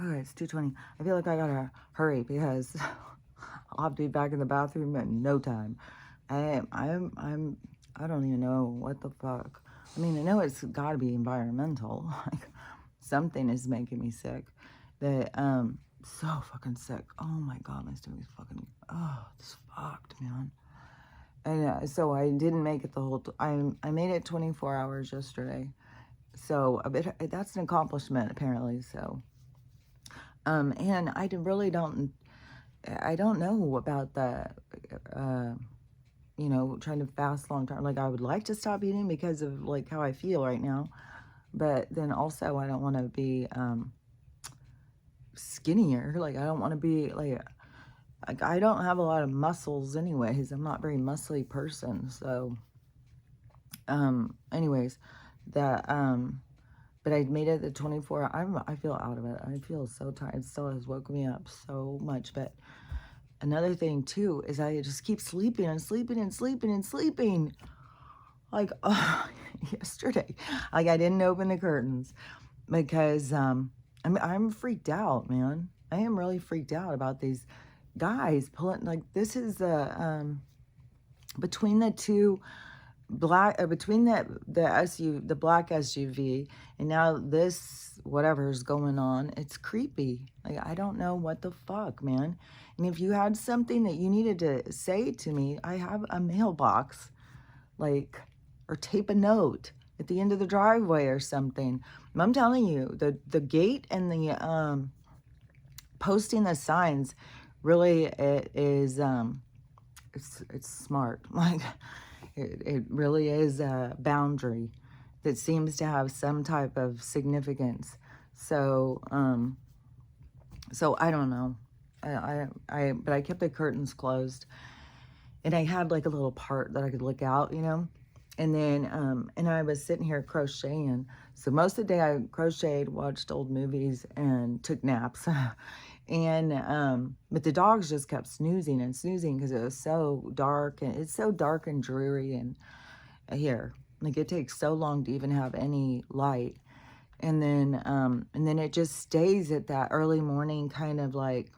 Okay, it's 2:20. I feel like I gotta hurry because I'll have to be back in the bathroom in no time. I don't even know what the fuck. I mean, I know it's gotta be environmental. Like, something is making me sick. That, so fucking sick. Oh my God, my stomach's fucking, oh, it's fucked, man. And so I didn't make it the whole, I made it 24 hours yesterday. So that's an accomplishment apparently. So, and I don't know about the, uh, trying to fast long term. Like, I would like to stop eating because of like how I feel right now, but then also I don't want to be skinnier. Like, I don't want to be like I don't have a lot of muscles anyways. I'm not a very muscly person. So, anyways, that but I made it the 24. I feel out of it. I feel so tired. It still has woken me up so much, but another thing too is I just keep sleeping and sleeping and sleeping and sleeping. Like, yesterday, like I didn't open the curtains because I'm freaked out, man. I am really freaked out about these guys pulling. Like, this is between the two between the black SUV and now this whatever's going on. It's creepy. Like, I don't know what the fuck, man. And if you had something that you needed to say to me, I have a mailbox, like, or tape a note at the end of the driveway or something. I'm telling you, the gate and the posting the signs, really, it is it's smart. Like, it really is a boundary that seems to have some type of significance. So, so I don't know. But I kept the curtains closed, and I had like a little part that I could look out, and then, and I was sitting here crocheting. So most of the day I crocheted, watched old movies, and took naps. And, but the dogs just kept snoozing and snoozing because it was so dark, and it's so dark and dreary. And here, like, it takes so long to even have any light. And then it just stays at that early morning kind of like,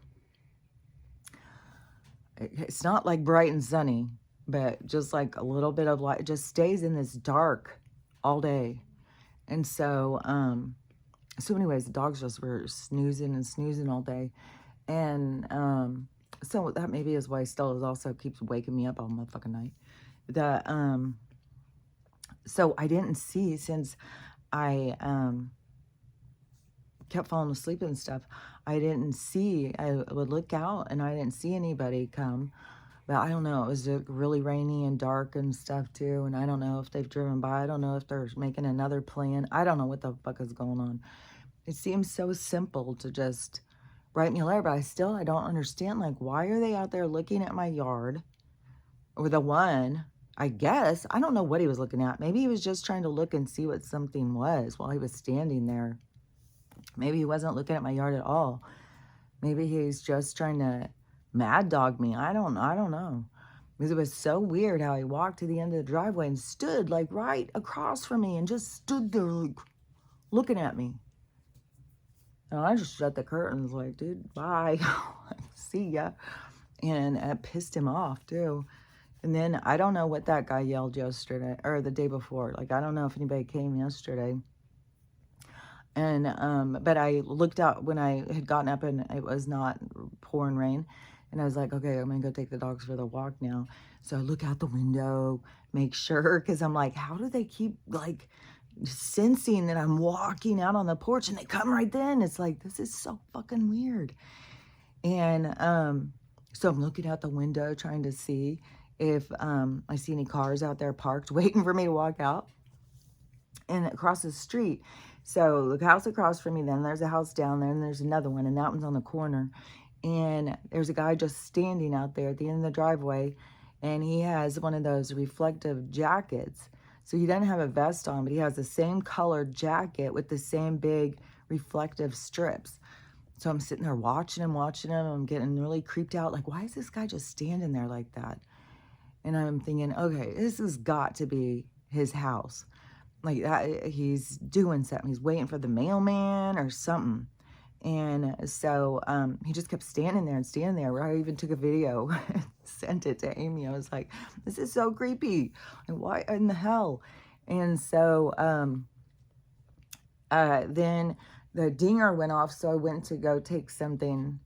it's not like bright and sunny, but just like a little bit of light. It just stays in this dark all day. And so, so anyways, the dogs just were snoozing and snoozing all day. And, so that maybe is why Stella also keeps waking me up all motherfucking night. The, so I didn't see, since I, kept falling asleep and stuff, I would look out and I didn't see anybody come. But I don't know, it was really rainy and dark and stuff too, and I don't know if they've driven by. I don't know if they're making another plan. I don't know what the fuck is going on. It seems so simple to just write me a letter, but I don't understand, like, why are they out there looking at my yard? Or the one, I guess, I don't know what he was looking at. Maybe he was just trying to look and see what something was while he was standing there. Maybe he wasn't looking at my yard at all. Maybe he's just trying to mad dog me. I don't know. Because it was so weird how he walked to the end of the driveway and stood like right across from me and just stood there like looking at me. And I just shut the curtains like, dude, bye. See ya. And it pissed him off too. And then I don't know what that guy yelled yesterday or the day before. Like, I don't know if anybody came yesterday. And, but I looked out when I had gotten up and it was not pouring rain. And I was like, okay, I'm going to go take the dogs for the walk now. So I look out the window, make sure, because I'm like, how do they keep like sensing that I'm walking out on the porch and they come right then? It's like, this is so fucking weird. And, so I'm looking out the window trying to see if, I see any cars out there parked waiting for me to walk out. And across the street. So the house across from me, then there's a house down there, and there's another one, and that one's on the corner. And there's a guy just standing out there at the end of the driveway, and he has one of those reflective jackets. So he doesn't have a vest on, but he has the same colored jacket with the same big reflective strips. So I'm sitting there watching him. I'm getting really creeped out. Like, why is this guy just standing there like that? And I'm thinking, okay, this has got to be his house. Like, that, he's doing something. He's waiting for the mailman or something. And so he just kept standing there and standing there. Where I even took a video, sent it to Amy. I was like, "This is so creepy. And why in the hell?" And so then the dinger went off, so I went to go take something,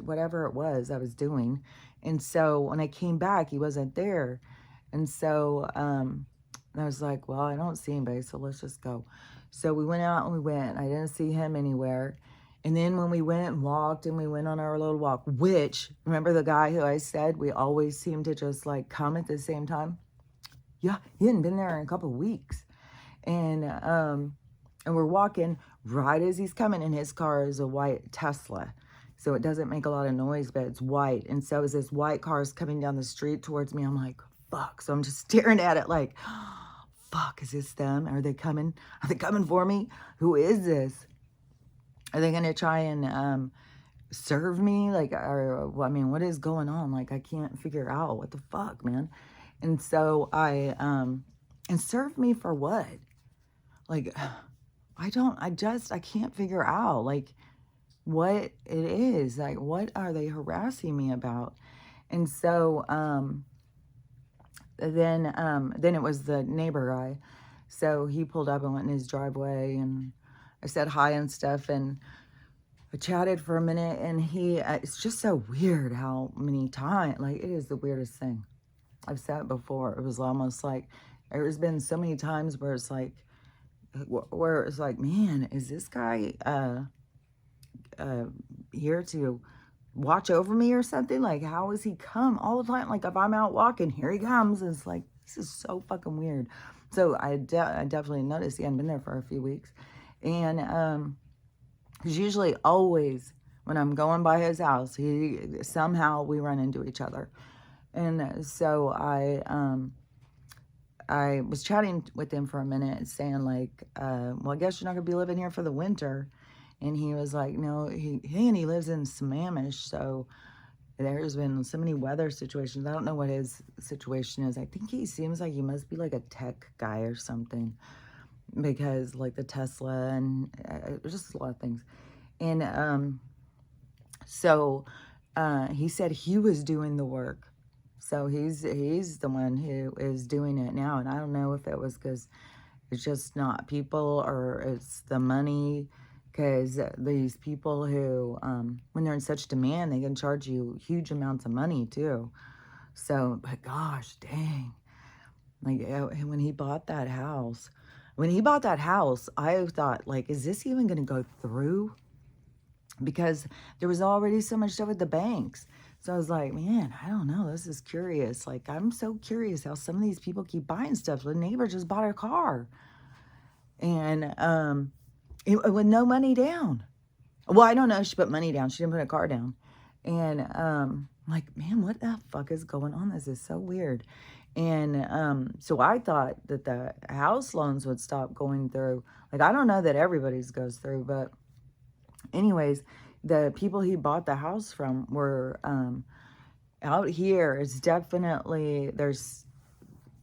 whatever it was I was doing. And so when I came back, he wasn't there. And so I was like, well, I don't see anybody, so let's just go. So we went out and we went. I didn't see him anywhere. And then when we went and walked and we went on our little walk, which, remember the guy who I said we always seem to just like come at the same time? Yeah, he hadn't been there in a couple of weeks. And we're walking right as he's coming, and his car is a white Tesla. So it doesn't make a lot of noise, but it's white. And so as this white car is coming down the street towards me, I'm like, fuck. So I'm just staring at it like, fuck, is this them? Are they coming? Are they coming for me? Who is this? Are they going to try and serve me? Like, or, I mean, what is going on? Like, I can't figure out what the fuck, man. And so and serve me for what? Like, I can't figure out, like, what it is. Like, what are they harassing me about? And so then it was the neighbor guy. So he pulled up and went in his driveway, and I said hi and stuff, and I chatted for a minute, and it's just so weird how many times, like, it is the weirdest thing. I've said it before. It was almost like, there's been so many times where it's like, man, is this guy here to watch over me or something? Like, how has he come all the time? Like, if I'm out walking, here he comes. It's like, this is so fucking weird. So I definitely noticed he hadn't been there for a few weeks. And because usually always when I'm going by his house, somehow we run into each other. And so I was chatting with him for a minute, saying like, well, I guess you're not gonna be living here for the winter. And he was like, no, he lives in Sammamish, so there's been so many weather situations. I don't know what his situation is. I think he seems like he must be like a tech guy or something, because like the Tesla and just a lot of things. And so he said he was doing the work. So he's the one who is doing it now. And I don't know if it was because it's just not people or it's the money. Because these people who, when they're in such demand, they can charge you huge amounts of money too. So, but gosh, dang. Like when he bought that house, I thought, like, is this even going to go through? Because there was already so much stuff with the banks. So I was like, man, I don't know. This is curious. Like, I'm so curious how some of these people keep buying stuff. The neighbor just bought a car. And with no money down. Well, I don't know if she put money down. She didn't put a car down. And like, man, what the fuck is going on? This is so weird. And so I thought that the house loans would stop going through. Like, I don't know that everybody's goes through, but anyways, the people he bought the house from were out here. It's definitely,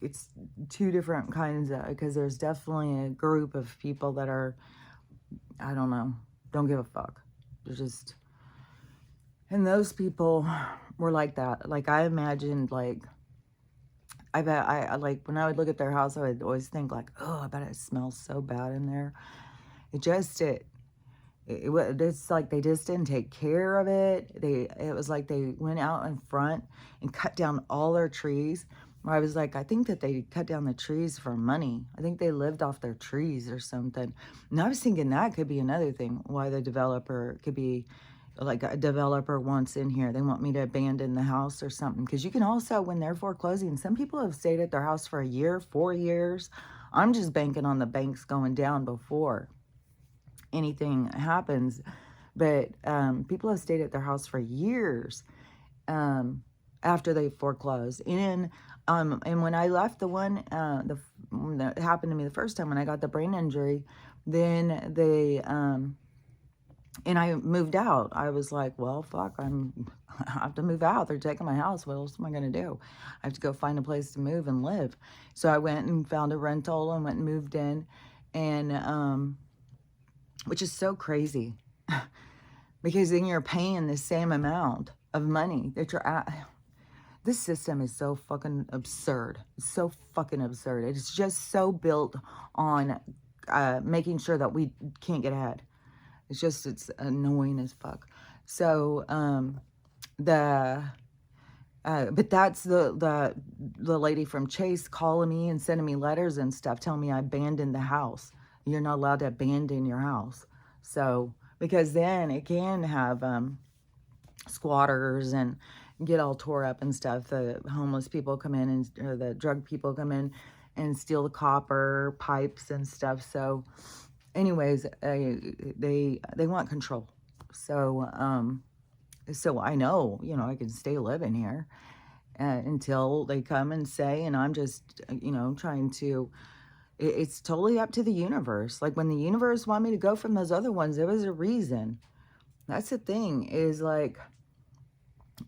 it's two different kinds of, because there's definitely a group of people that are, I don't know, don't give a fuck. They're just, and those people were like that. Like, I imagined, like, I bet I like, when I would look at their house, I would always think like, oh, I bet it smells so bad in there. It's like they just didn't take care of it. It was like they went out in front and cut down all their trees. Where I was like, I think that they cut down the trees for money. I think they lived off their trees or something. And I was thinking that could be another thing why the developer could be like, a developer wants in here. They want me to abandon the house or something. Because you can also, when they're foreclosing, some people have stayed at their house for a year, 4 years. I'm just banking on the banks going down before anything happens. But people have stayed at their house for years after they foreclosed. And when I left the one that happened to me the first time when I got the brain injury, then and I moved out. I was like, well, fuck, I have to move out. They're taking my house. What else am I going to do? I have to go find a place to move and live. So I went and found a rental and went and moved in, and which is so crazy. because then you're paying the same amount of money that you're at. This system is so fucking absurd. It's so fucking absurd. It's just so built on making sure that we can't get ahead. It's annoying as fuck. So, the but that's the lady from Chase calling me and sending me letters and stuff telling me I abandoned the house. You're not allowed to abandon your house. So, because then it can have squatters and get all tore up and stuff. The homeless people come in and or the drug people come in and steal the copper pipes and stuff. So, anyways, they want control. So I know, I can stay living here until they come and say, and I'm just, trying to, it's totally up to the universe. Like when the universe wanted me to go from those other ones, there was a reason. That's the thing is like,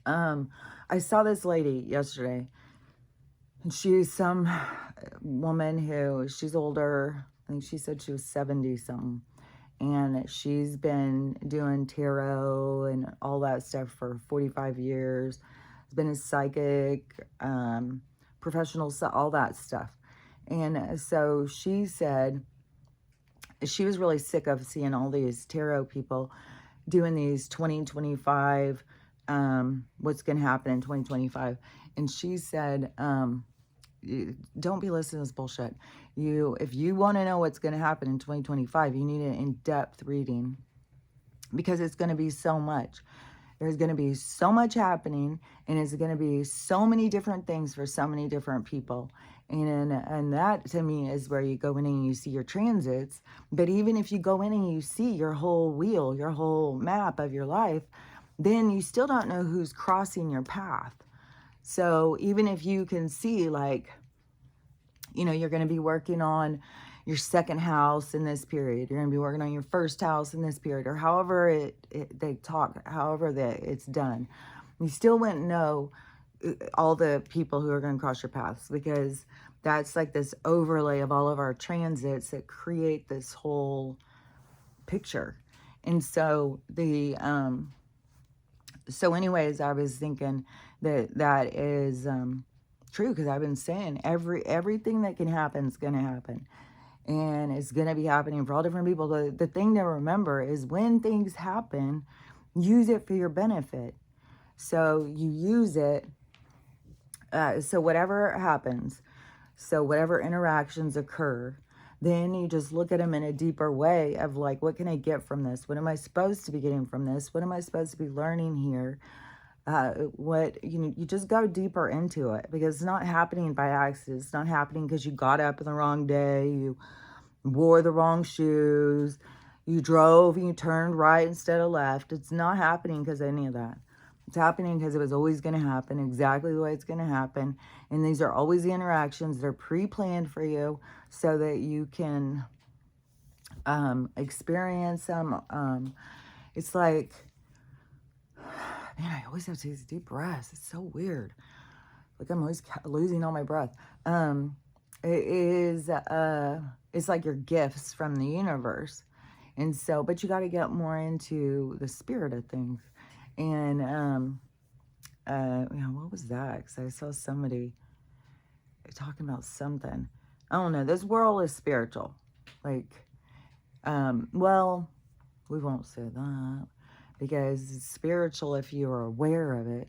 I saw this lady yesterday and she's some woman who she's older. I think she said she was 70 something. And she's been doing tarot and all that stuff for 45 years. Has been a psychic, professional, all that stuff. And so she said she was really sick of seeing all these tarot people doing these 2025, what's going to happen in 2025. And she said, don't be listening to this bullshit. If you want to know what's going to happen in 2025, you need an in-depth reading because it's going to be so much. There's going to be so much happening, and it's going to be so many different things for so many different people. And that to me is where you go in and you see your transits. But even if you go in and you see your whole wheel, your whole map of your life, then you still don't know who's crossing your path. So even if you can see like, you're going to be working on your second house in this period, you're going to be working on your first house in this period, or however they talk, however that it's done, you still wouldn't know all the people who are going to cross your paths because that's like this overlay of all of our transits that create this whole picture. And so so anyways, I was thinking that is true because I've been saying everything that can happen is going to happen. And it's going to be happening for all different people. The thing to remember is when things happen, use it for your benefit. So you use it, so whatever happens, so whatever interactions occur, then you just look at them in a deeper way of like, what can I get from this? What am I supposed to be getting from this? What am I supposed to be learning here? You just go deeper into it because it's not happening by accident. It's not happening because you got up on the wrong day, you wore the wrong shoes, you drove and you turned right instead of left. It's not happening because of any of that. It's happening because it was always going to happen exactly the way it's going to happen. And these are always the interactions. They're pre-planned for you so that you can experience them. It's like, man, I always have to take these deep breaths. It's so weird. Like I'm always losing all my breath. It's like your gifts from the universe. And so, but you got to get more into the spirit of things. And, what was that? Because I saw somebody talking about something. I don't know. This world is spiritual. Like, well, we won't say that because it's spiritual if you're aware of it.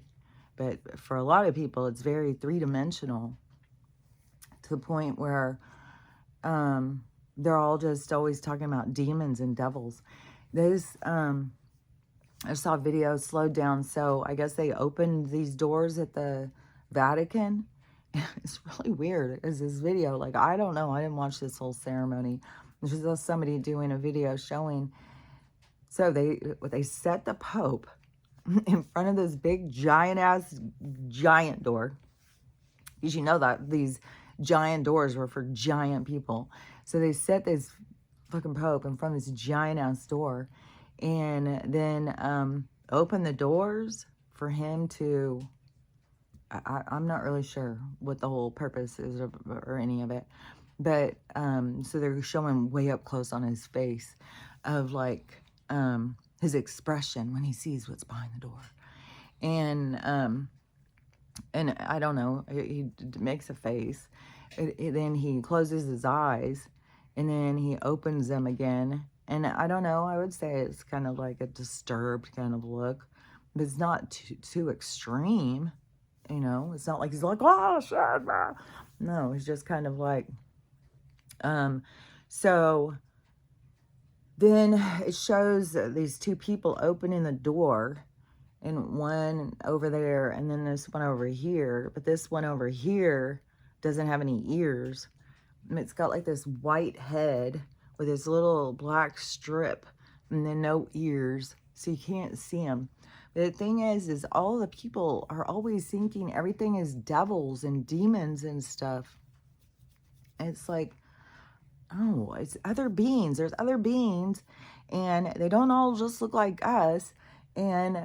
But for a lot of people, it's very three-dimensional to the point where they're all just always talking about demons and devils. I saw a video slowed down. So I guess they opened these doors at the Vatican. It's really weird. It's this video. Like, I don't know. I didn't watch this whole ceremony. There's just somebody doing a video showing. So they set the Pope in front of this big giant door. Because you know that these giant doors were for giant people. So they set this fucking Pope in front of this giant ass door. And then open the doors for him to, I'm not really sure what the whole purpose is or any of it. But so they're showing way up close on his face of like his expression when he sees what's behind the door. And I don't know, he makes a face. Then he closes his eyes, and then he opens them again. And I don't know, I would say it's kind of like a disturbed kind of look, but it's not too extreme. It's not like he's like, oh, shit. Ah." No, he's just kind of like, so then it shows these two people opening the door, and one over there, and then this one over here. But this one over here doesn't have any ears. And it's got like this white head with this little black strip, and then no ears, so you can't see them. But the thing is all the people are always thinking everything is devils and demons and stuff. And it's like, oh, it's other beings. There's other beings, and they don't all just look like us. And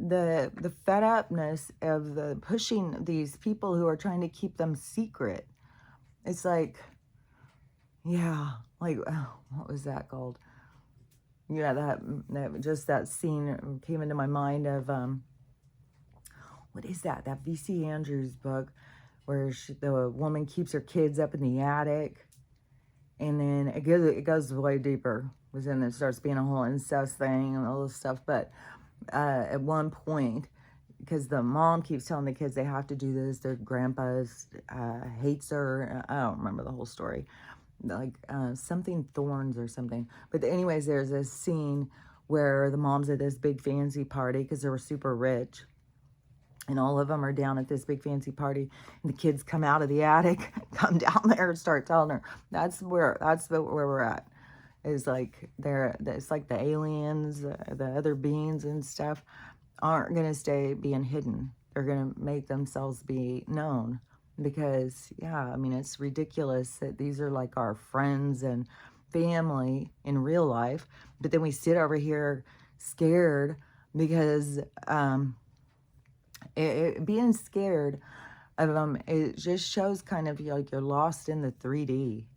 the fed upness of the pushing these people who are trying to keep them secret. It's like, yeah, like, oh, what was that called? Yeah, that scene came into my mind of, what is that? That V.C. Andrews book where the woman keeps her kids up in the attic. And then it goes way deeper. Because then it starts being a whole incest thing and all this stuff. But at one point, because the mom keeps telling the kids they have to do this, their grandpa's hates her. I don't remember the whole story. Like something thorns or something. But anyways, there's this scene where the mom's at this big fancy party because they were super rich. And all of them are down at this big fancy party, and the kids come out of the attic, come down there and start telling her. That's where we're at. Is like it's like the aliens, the other beings and stuff aren't gonna stay being hidden. They're gonna make themselves be known, because yeah, I mean, it's ridiculous that these are like our friends and family in real life, but then we sit over here scared because being scared of them, it just shows kind of like you're lost in the 3D.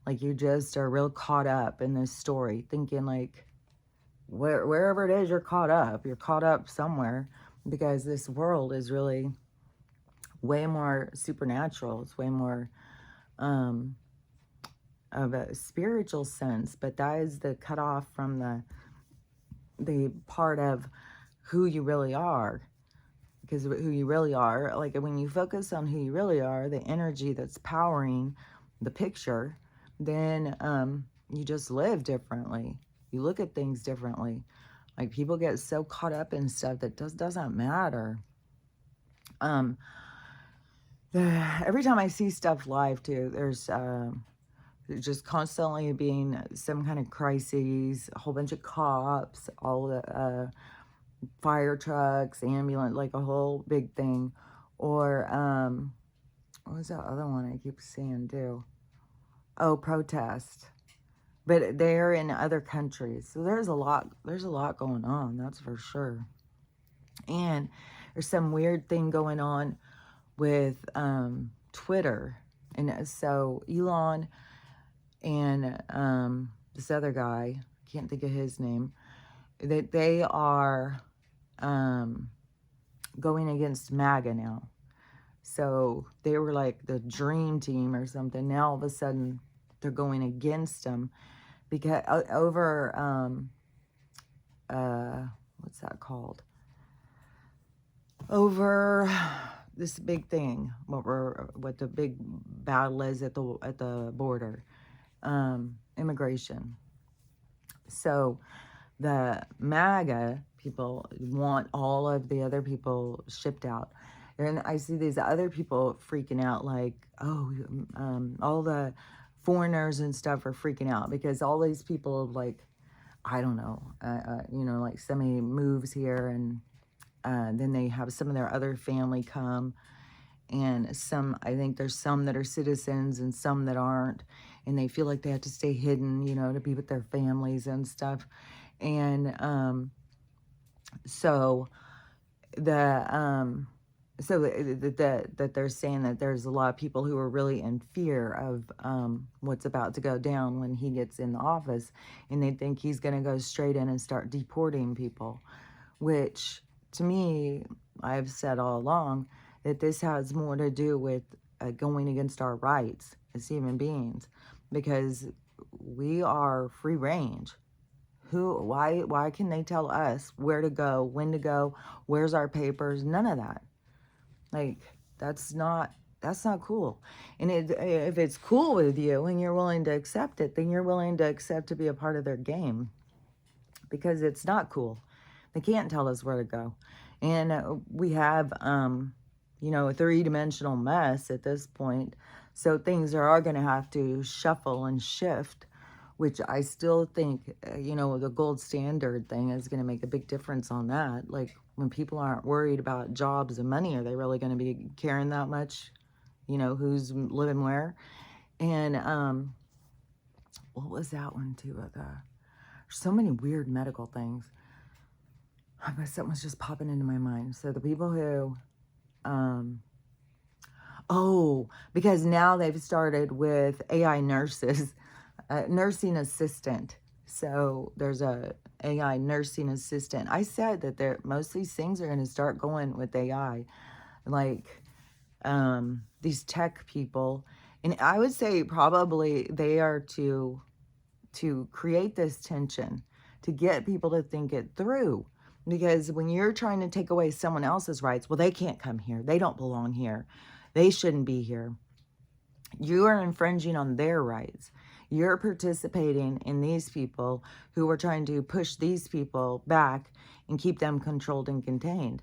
Like you just are real caught up in this story, thinking like, wherever it is you're caught up somewhere, because this world is really way more supernatural. It's way more of a spiritual sense, but that is the cutoff from the part of who you really are. Because who you really are, like when you focus on who you really are, the energy that's powering the picture, then you just live differently. You look at things differently. Like people get so caught up in stuff that doesn't matter. Every time I see stuff live too, there's just constantly being some kind of crises, a whole bunch of cops, all the fire trucks, ambulance, like a whole big thing. Or what was that other one I keep seeing too? Oh, protest. But they're in other countries, so there's a lot going on, that's for sure. And there's some weird thing going on with Twitter. And so Elon and this other guy, can't think of his name, that they are going against MAGA now. So they were like the dream team or something. Now all of a sudden they're going against them because over what's that called? Over this big thing, what the big battle is at the border, immigration. So the MAGA people want all of the other people shipped out. And I see these other people freaking out like, oh, all the foreigners and stuff are freaking out because all these people, like, I don't know, like somebody moves here and then they have some of their other family come. And I think there's some that are citizens and some that aren't. And they feel like they have to stay hidden, to be with their families and stuff. And so the so that they're saying that there's a lot of people who are really in fear of what's about to go down when he gets in the office, and they think he's going to go straight in and start deporting people, which to me, I've said all along that this has more to do with going against our rights as human beings, because we are free range. Why can they tell us where to go, when to go, where's our papers? None of that. Like, that's not cool. And if it's cool with you and you're willing to accept it, then you're willing to accept to be a part of their game, because it's not cool. They can't tell us where to go. And we have, a three-dimensional mess at this point. So things are going to have to shuffle and shift, which I still think, the gold standard thing is going to make a big difference on that. Like, when people aren't worried about jobs and money, are they really going to be caring that much? Who's living where? And what was that one too? So many weird medical things. But something was just popping into my mind. So the people who, because now they've started with AI nurses, nursing assistant. So there's a AI nursing assistant. I said that most of these things are going to start going with AI, like these tech people, and I would say probably they are to create this tension, to get people to think it through. Because when you're trying to take away someone else's rights, well, they can't come here. They don't belong here. They shouldn't be here. You are infringing on their rights. You're participating in these people who are trying to push these people back and keep them controlled and contained.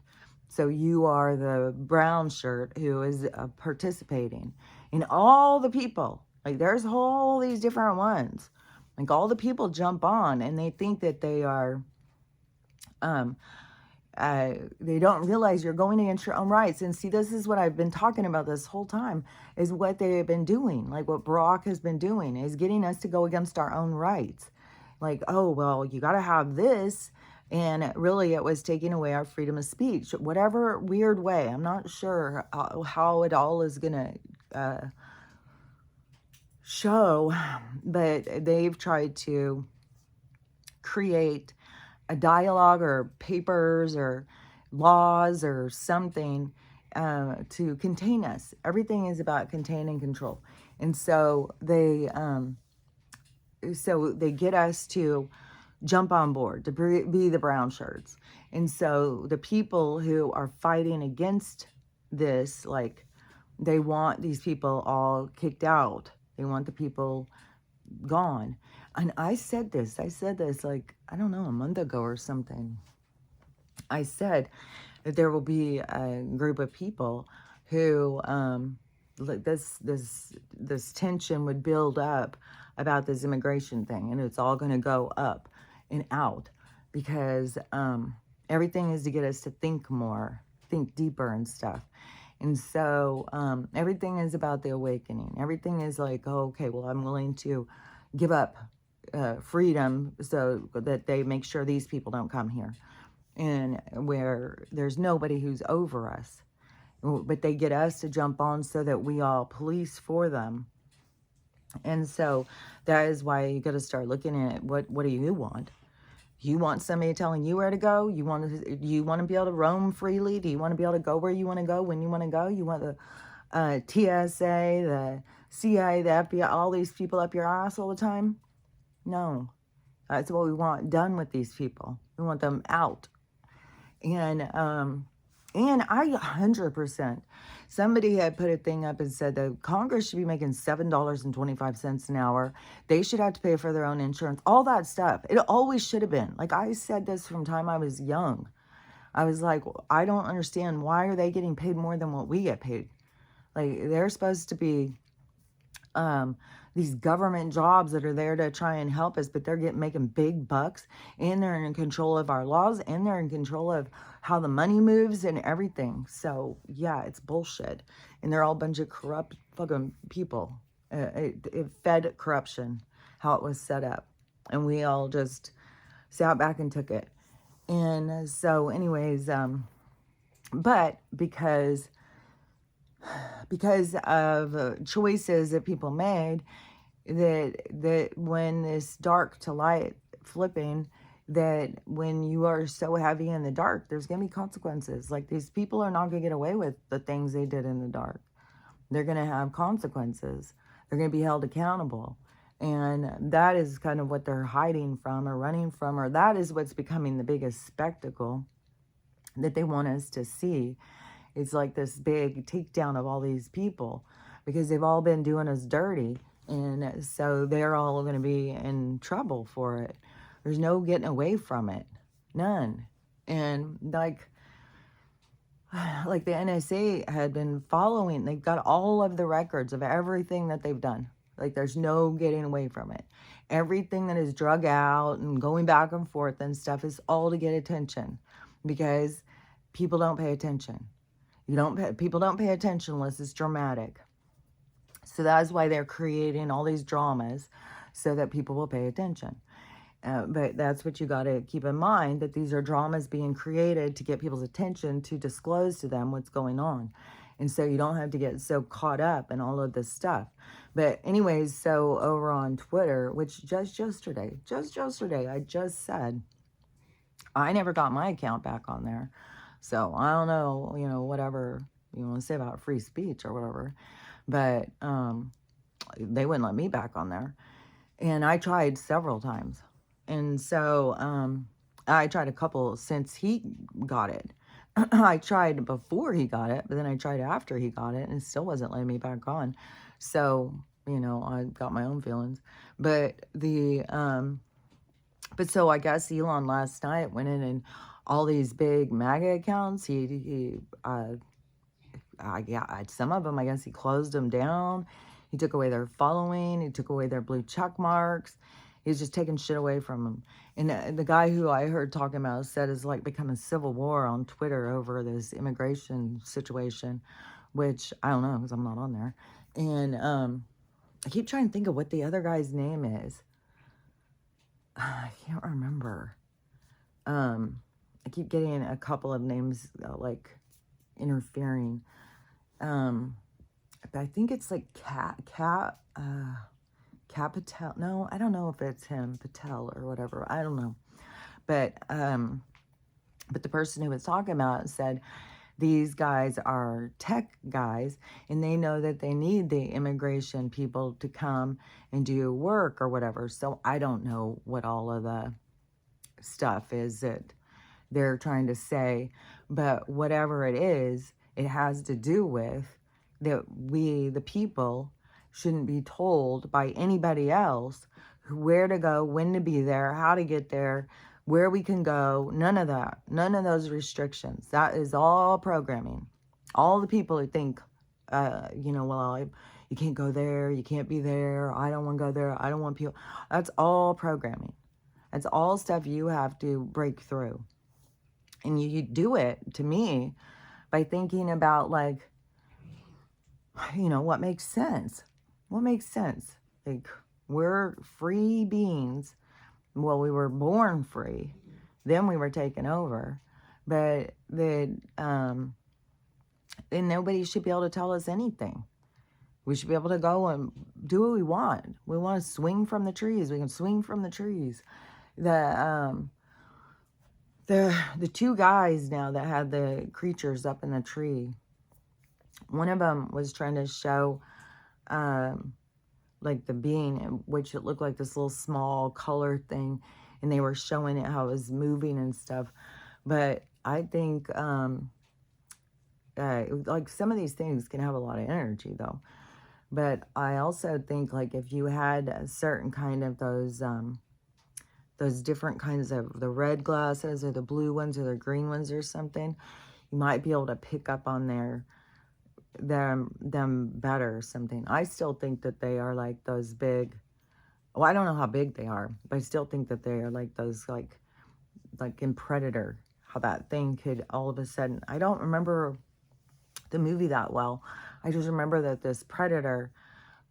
So you are the brown shirt who is participating. And all the people, like there's all these different ones, like all the people jump on and they think that they are, they don't realize you're going against your own rights. And see, this is what I've been talking about this whole time, is what they have been doing. Like what Barack has been doing is getting us to go against our own rights. Like, oh, well, you got to have this. And really, it was taking away our freedom of speech, whatever weird way. I'm not sure how it all is going to show, but they've tried to create a dialogue or papers or laws or something to contain us. Everything is about contain and control. And so they get us to jump on board, to be the brown shirts. And so the people who are fighting against this, like, they want these people all kicked out. They want the people gone. And I said this like, I don't know, a month ago or something. I said that there will be a group of people who this tension would build up about this immigration thing, and it's all going to go up and out, because everything is to get us to think more, think deeper and stuff. And so everything is about the awakening. Everything is like, oh, okay, well, I'm willing to give up freedom so that they make sure these people don't come here, and where there's nobody who's over us. But they get us to jump on so that we all police for them. And so that is why you got to start looking at what do you want? You want somebody telling you where to go? You want to be able to roam freely? Do you want to be able to go where you want to go when you want to go? You want the TSA, the CIA, the FBI, all these people up your ass all the time? No. That's what we want done with these people. We want them out. And I 100%. Somebody had put a thing up and said that Congress should be making $7.25 an hour. They should have to pay for their own insurance. All that stuff. It always should have been. Like, I said this from time I was young. I was like, I don't understand. Why are they getting paid more than what we get paid? Like, they're supposed to be these government jobs that are there to try and help us, but they're making big bucks, and they're in control of our laws, and they're in control of how the money moves and everything. So yeah, it's bullshit, and they're all a bunch of corrupt fucking people. It fed corruption, how it was set up, and we all just sat back and took it. And so anyways, But because of choices that people made, that when this dark to light flipping, that when you are so heavy in the dark, there's going to be consequences. Like, these people are not going to get away with the things they did in the dark. They're going to have consequences. They're going to be held accountable. And that is kind of what they're hiding from or running from, or that is what's becoming the biggest spectacle that they want us to see. It's like this big takedown of all these people because they've all been doing us dirty. And so they're all going to be in trouble for it. There's no getting away from it. None. And like the NSA had been following, they've got all of the records of everything that they've done. Like, there's no getting away from it. Everything that is drug out and going back and forth and stuff is all to get attention, because people don't pay attention. People don't pay attention unless it's dramatic. So that's why they're creating all these dramas, so that people will pay attention. But that's what you got to keep in mind, that these are dramas being created to get people's attention, to disclose to them what's going on. And so you don't have to get so caught up in all of this stuff. But anyways, so over on Twitter, which just yesterday, I just said, I never got my account back on there. So I don't know, whatever you want to say about free speech or whatever. But they wouldn't let me back on there. And I tried several times. And so I tried a couple since he got it. I tried before he got it, but then I tried after he got it, and it still wasn't letting me back on. So, I got my own feelings. But so I guess Elon last night went in, and all these big MAGA accounts, some of them, I guess he closed them down. He took away their following. He took away their blue check marks. He was just taking shit away from them. And the guy who I heard talking about said it's like become a civil war on Twitter over this immigration situation, which I don't know because I'm not on there. And I keep trying to think of what the other guy's name is. I can't remember. I keep getting a couple of names interfering. But I think it's like Patel. No, I don't know if it's him, Patel or whatever. I don't know. But the person who was talking about it said these guys are tech guys, and they know that they need the immigration people to come and do work or whatever. So I don't know what all of the stuff is that they're trying to say, but whatever it is, it has to do with that we, the people, shouldn't be told by anybody else where to go, when to be there, how to get there, where we can go. None of that. None of those restrictions. That is all programming. All the people who think, you can't go there, you can't be there, I don't want to go there, I don't want people. That's all programming. That's all stuff you have to break through. And you do it, to me, by thinking about, what makes sense. What makes sense? Like, we're free beings. Well, we were born free. Then we were taken over. But then nobody should be able to tell us anything. We should be able to go and do what we want. We want to swing from the trees. We can swing from the trees. The two guys now that had the creatures up in the tree, one of them was trying to show like the being, which it looked like this little small color thing, and they were showing it how it was moving and stuff. But I think like some of these things can have a lot of energy though. But I also think like if you had a certain kind of those different kinds of the red glasses or the blue ones or the green ones or something, you might be able to pick up on them better or something. I still think that they are like those big, well, I don't know how big they are, but I still think that they are like those like in Predator, how that thing could all of a sudden, I don't remember the movie that well. I just remember that this predator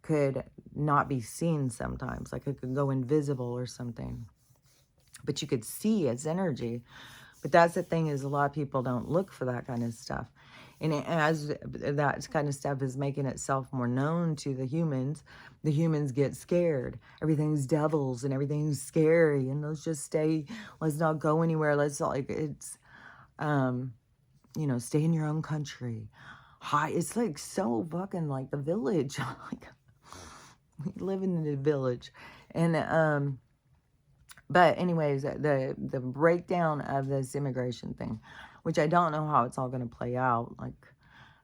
could not be seen sometimes, like it could go invisible or something, but you could see its energy. But that's the thing, is a lot of people don't look for that kind of stuff. And as that kind of stuff is making itself more known to the humans get scared. Everything's devils and everything's scary. And let's just stay, let's not go anywhere. Let's like, it's, stay in your own country. Hi, it's like so fucking like the village. Like, we live in the village. And, but anyways, the breakdown of this immigration thing, which I don't know how it's all going to play out, like,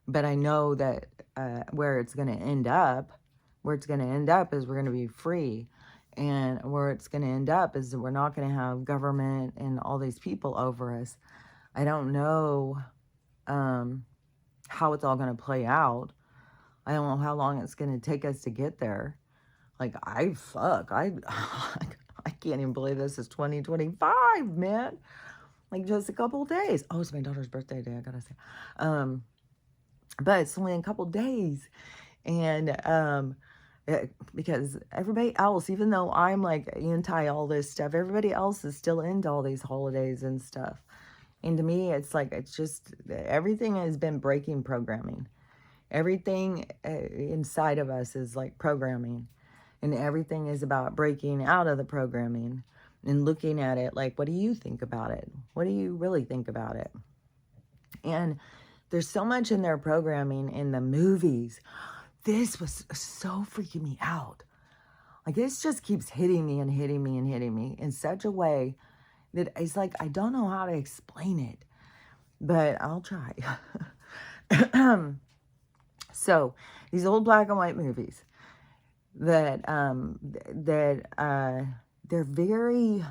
but I know that where it's going to end up, is we're going to be free, and where it's going to end up is that we're not going to have government and all these people over us. I don't know how it's all going to play out. I don't know how long it's going to take us to get there. Like, I can't even believe this is 2025, man. Like, just a couple days. Oh, it's my daughter's birthday day, I gotta say. But it's only a couple days. And because everybody else, even though I'm like anti all this stuff, everybody else is still into all these holidays and stuff. And to me, it's like, it's just, everything has been breaking programming. Everything inside of us is like programming. And everything is about breaking out of the programming and looking at it like, what do you think about it? What do you really think about it? And there's so much in their programming in the movies. This was so freaking me out. Like, this just keeps hitting me and hitting me and hitting me in such a way that it's like, I don't know how to explain it, but I'll try. So these old black and white movies, that they're very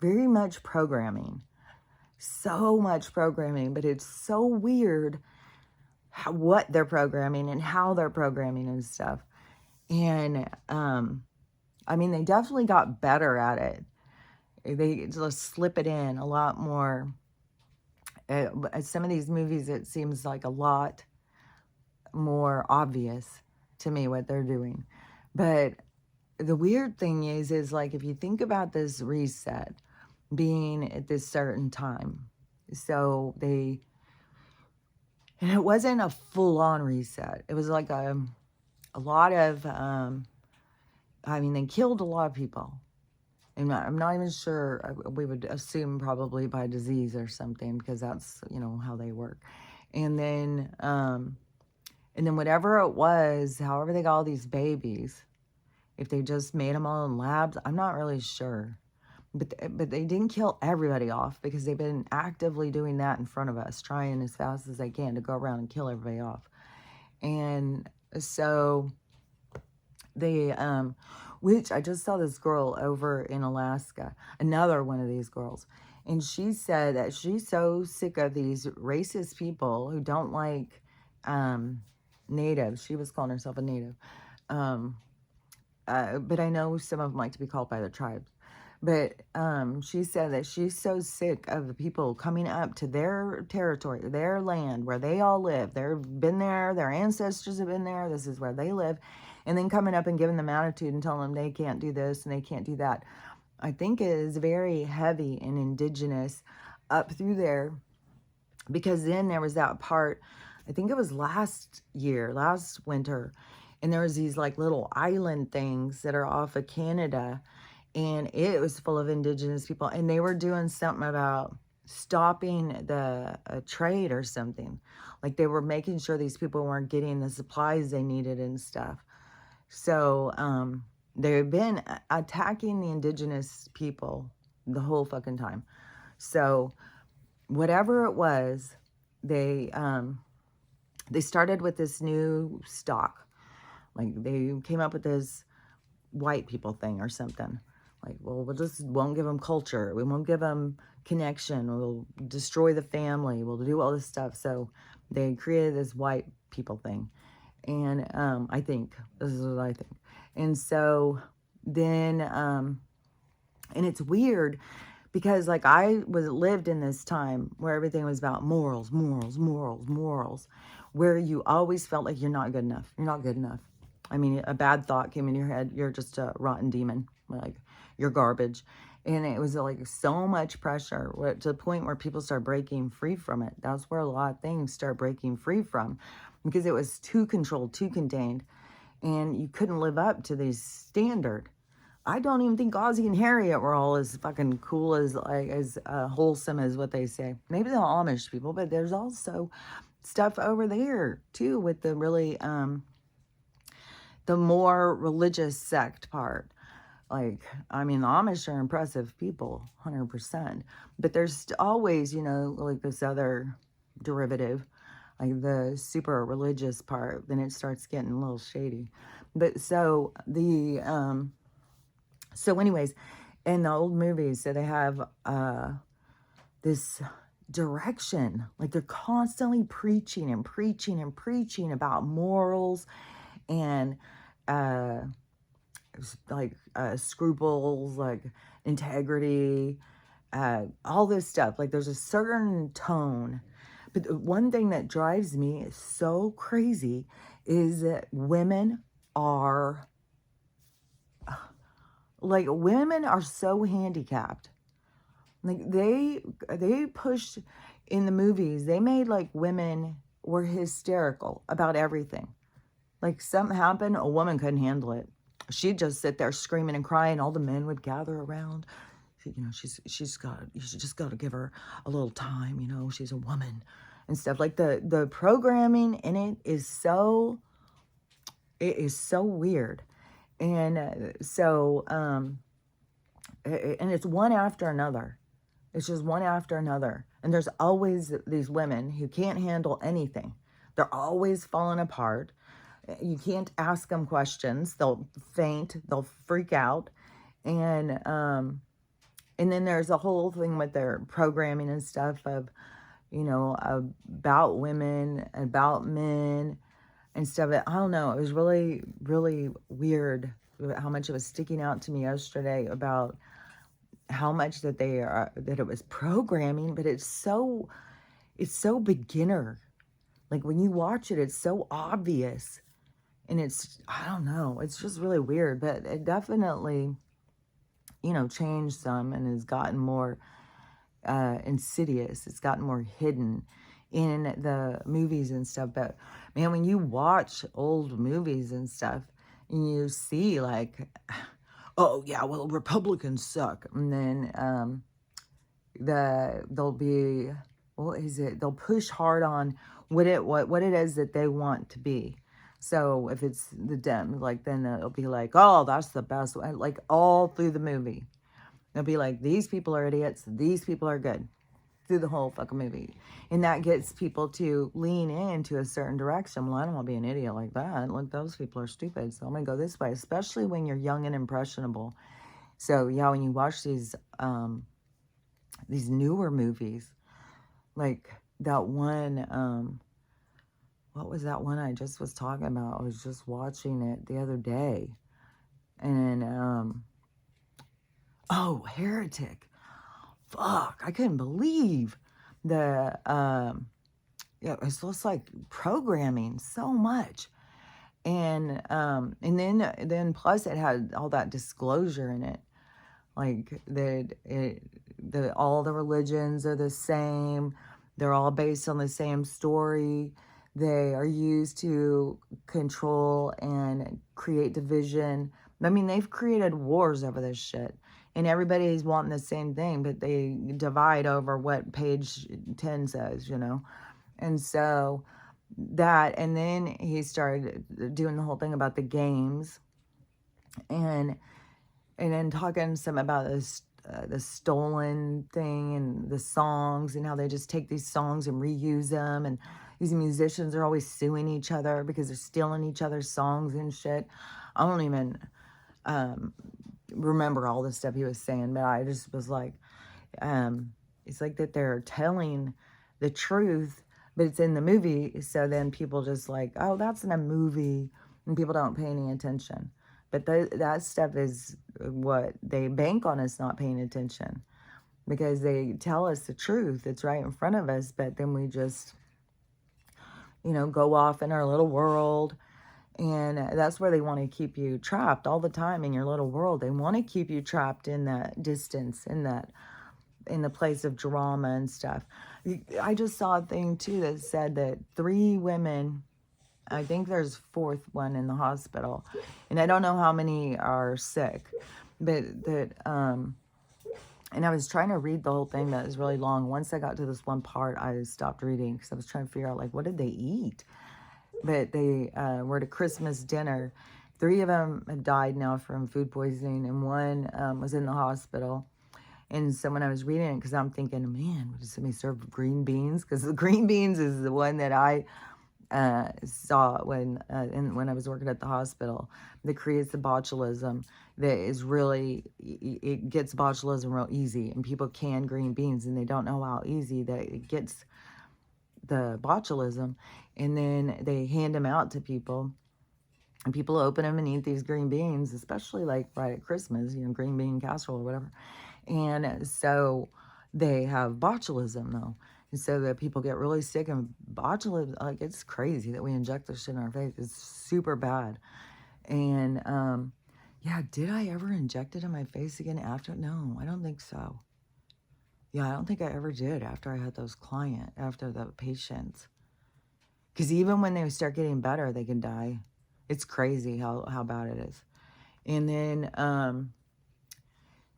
very much programming, so much programming, but it's so weird what they're programming and how they're programming and stuff. And I mean, they definitely got better at it. They just slip it in a lot more. Some of these movies, it seems like a lot more obvious to me what they're doing. But the weird thing is like, if you think about this reset being at this certain time, so and it wasn't a full-on reset. It was like a lot of, I mean, they killed a lot of people. And I'm not even sure, we would assume probably by disease or something, because that's, how they work. And then whatever it was, however they got all these babies, if they just made them all in labs, I'm not really sure. But they didn't kill everybody off, because they've been actively doing that in front of us, trying as fast as they can to go around and kill everybody off. And so they, which I just saw this girl over in Alaska, another one of these girls, and she said that she's so sick of these racist people who don't like natives. She was calling herself a native. But I know some of them like to be called by their tribes. But she said that she's so sick of the people coming up to their territory, their land, where they all live. They've been there, their ancestors have been there, this is where they live, and then coming up and giving them attitude and telling them they can't do this and they can't do that. I think it is very heavy and indigenous up through there, because then there was that part, I think it was last winter, and there was these like little island things that are off of Canada, and it was full of indigenous people, and they were doing something about stopping the trade or something. Like, they were making sure these people weren't getting the supplies they needed and stuff. So they've been attacking the indigenous people the whole fucking time. So whatever it was, they started with this new stock. Like, they came up with this white people thing or something. Like, well, won't give them culture. We won't give them connection. We'll destroy the family. We'll do all this stuff. So they created this white people thing. And I think, this is what I think. And so then, and it's weird, because like lived in this time where everything was about morals, where you always felt like you're not good enough. You're not good enough. I mean, a bad thought came in your head, you're just a rotten demon. Like, you're garbage. And it was like so much pressure to the point where people start breaking free from it. That's where a lot of things start breaking free from, because it was too controlled, too contained, and you couldn't live up to these standard. I don't even think Ozzy and Harriet were all as fucking cool as wholesome as what they say. Maybe the Amish people, but there's also stuff over there too with the really the more religious sect part. Like, I mean, the Amish are impressive people, 100%. But there's always, you know, like this other derivative, like the super religious part. Then it starts getting a little shady. But so anyways, in the old movies, so they have this direction. Like they're constantly preaching and preaching and preaching about morals and scruples, like integrity, all this stuff. Like there's a certain tone. But the one thing that drives me so crazy is that women are so handicapped. Like they pushed in the movies, they made like women were hysterical about everything. Like something happened, a woman couldn't handle it. She'd just sit there screaming and crying. All the men would gather around. You know, you just got to give her a little time. You know, she's a woman and stuff. Like the programming in it is so weird, and and it's one after another. It's just one after another, and there's always these women who can't handle anything. They're always falling apart. You can't ask them questions. They'll faint. They'll freak out. And then there's a whole thing with their programming and stuff of, you know, about women, about men and stuff. I don't know. It was really, really weird how much it was sticking out to me yesterday about how much that it was programming, but it's so beginner. Like when you watch it, it's so obvious. And I don't know, it's just really weird, but it definitely, you know, changed some and has gotten more insidious. It's gotten more hidden in the movies and stuff. But man, when you watch old movies and stuff and you see like, oh yeah, well, Republicans suck. And then they'll be, what is it? They'll push hard on what it is that they want to be. So if it's the Dems, like then it'll be like, oh, that's the best. Like all through the movie, it'll be like, these people are idiots. These people are good, through the whole fucking movie. And that gets people to lean into a certain direction. Well, I don't want to be an idiot like that. Like those people are stupid. So I'm going to go this way, especially when you're young and impressionable. So yeah, when you watch these newer movies, like that one, what was that one I just was talking about? I was just watching it the other day. And, oh, Heretic. Fuck, I couldn't believe it's just like programming so much. And then plus it had all that disclosure in it. Like all the religions are the same. They're all based on the same story. They are used to control and create division. I mean, they've created wars over this shit. And everybody's wanting the same thing, but they divide over what page 10 says, you know? And so and then he started doing the whole thing about the games. And then talking some about this the stolen thing and the songs and how they just take these songs and reuse them, and these musicians are always suing each other because they're stealing each other's songs and shit. I don't even remember all the stuff he was saying, but I just was like, it's like that they're telling the truth, but it's in the movie, so then people just like, oh, that's in a movie, and people don't pay any attention. But that stuff is what they bank on, us not paying attention, because they tell us the truth. It's right in front of us, but then we just, you know, go off in our little world And that's where they want to keep you trapped all the time in your little world. They want to keep you trapped in that distance, in the place of drama and stuff. I just saw a thing too that said that 3 women, I think there's fourth one in the hospital, and I don't know how many are sick, but that and I was trying to read the whole thing that is really long. Once I got to this one part, I stopped reading because I was trying to figure out, like, what did they eat? But they were at a Christmas dinner. 3 of them have died now from food poisoning, and one was in the hospital. And so when I was reading it, because I'm thinking, man, would somebody serve green beans? Because the green beans is the one that I saw when I was working at the hospital, that creates the botulism that is really, it gets botulism real easy, and people can green beans and they don't know how easy that it gets the botulism, and then they hand them out to people, and people open them and eat these green beans, especially like right at Christmas, green bean casserole or whatever. And so they have botulism though. And so that people get really sick, and botulism, like, it's crazy that we inject this shit in our face. It's super bad. And yeah, did I ever inject it in my face again after? No, I don't think so. Yeah, I don't think I ever did after I had after the patients. Because even when they start getting better, they can die. It's crazy how bad it is. And then,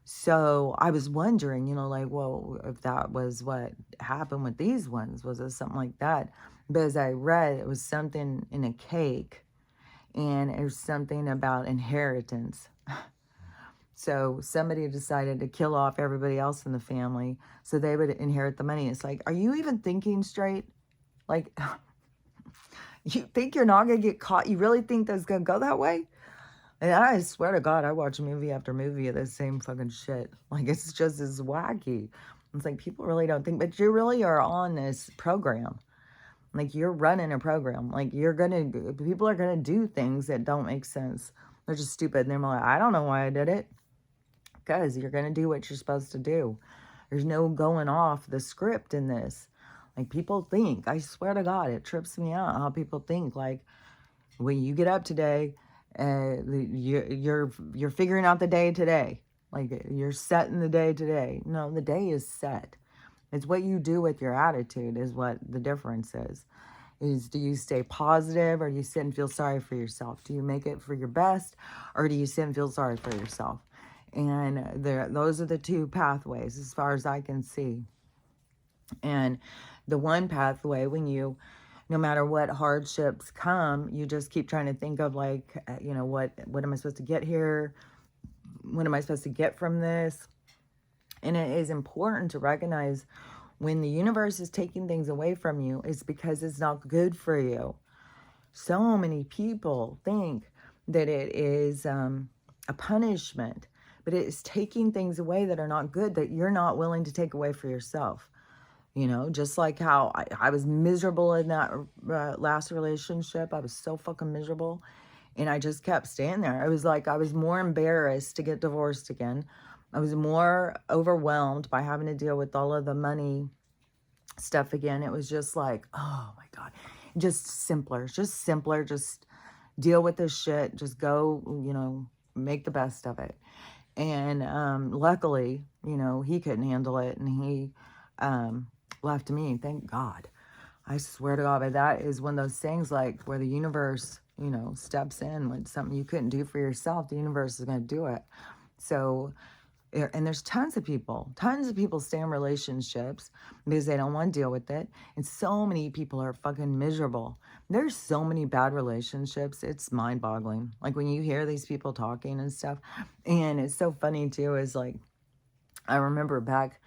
so I was wondering, like, well, if that was what happened with these ones, was it something like that? But as I read, it was something in a cake, and it was something about inheritance. So somebody decided to kill off everybody else in the family so they would inherit the money. It's like, are you even thinking straight? Like, you think you're not going to get caught? You really think that's going to go that way? And I swear to God, I watch movie after movie of the same fucking shit. Like, it's just as wacky. It's like, people really don't think, but you really are on this program. Like, you're running a program. Like, people are going to do things that don't make sense. They're just stupid. And they're like, I don't know why I did it. Because you're going to do what you're supposed to do. There's no going off the script in this. Like, people think, I swear to God, it trips me out how people think, like, when you get up today, you're figuring out the day today. Like, you're setting the day today. No, the day is set. It's what you do with your attitude is what the difference is. Do you stay positive, or do you sit and feel sorry for yourself? Do you make it for your best, or do you sit and feel sorry for yourself? And those are the 2 pathways as far as I can see. And the one pathway, no matter what hardships come, you just keep trying to think of, like, what am I supposed to get here? What am I supposed to get from this? And it is important to recognize when the universe is taking things away from you, it's because it's not good for you. So many people think that it is a punishment, but it is taking things away that are not good, that you're not willing to take away for yourself. Just like how I was miserable in that last relationship. I was so fucking miserable. And I just kept staying there. I was like, I was more embarrassed to get divorced again. I was more overwhelmed by having to deal with all of the money stuff again. It was just like, oh my God, just simpler, just deal with this shit. Just go, make the best of it. And luckily, he couldn't handle it, and he left me, thank God. I swear to God, but that is one of those things, like, where the universe, steps in when something you couldn't do for yourself, the universe is going to do it. So, and there's tons of people stay in relationships because they don't want to deal with it. And so many people are fucking miserable. There's so many bad relationships. It's mind boggling. Like, when you hear these people talking and stuff, and it's so funny too, is like, I remember back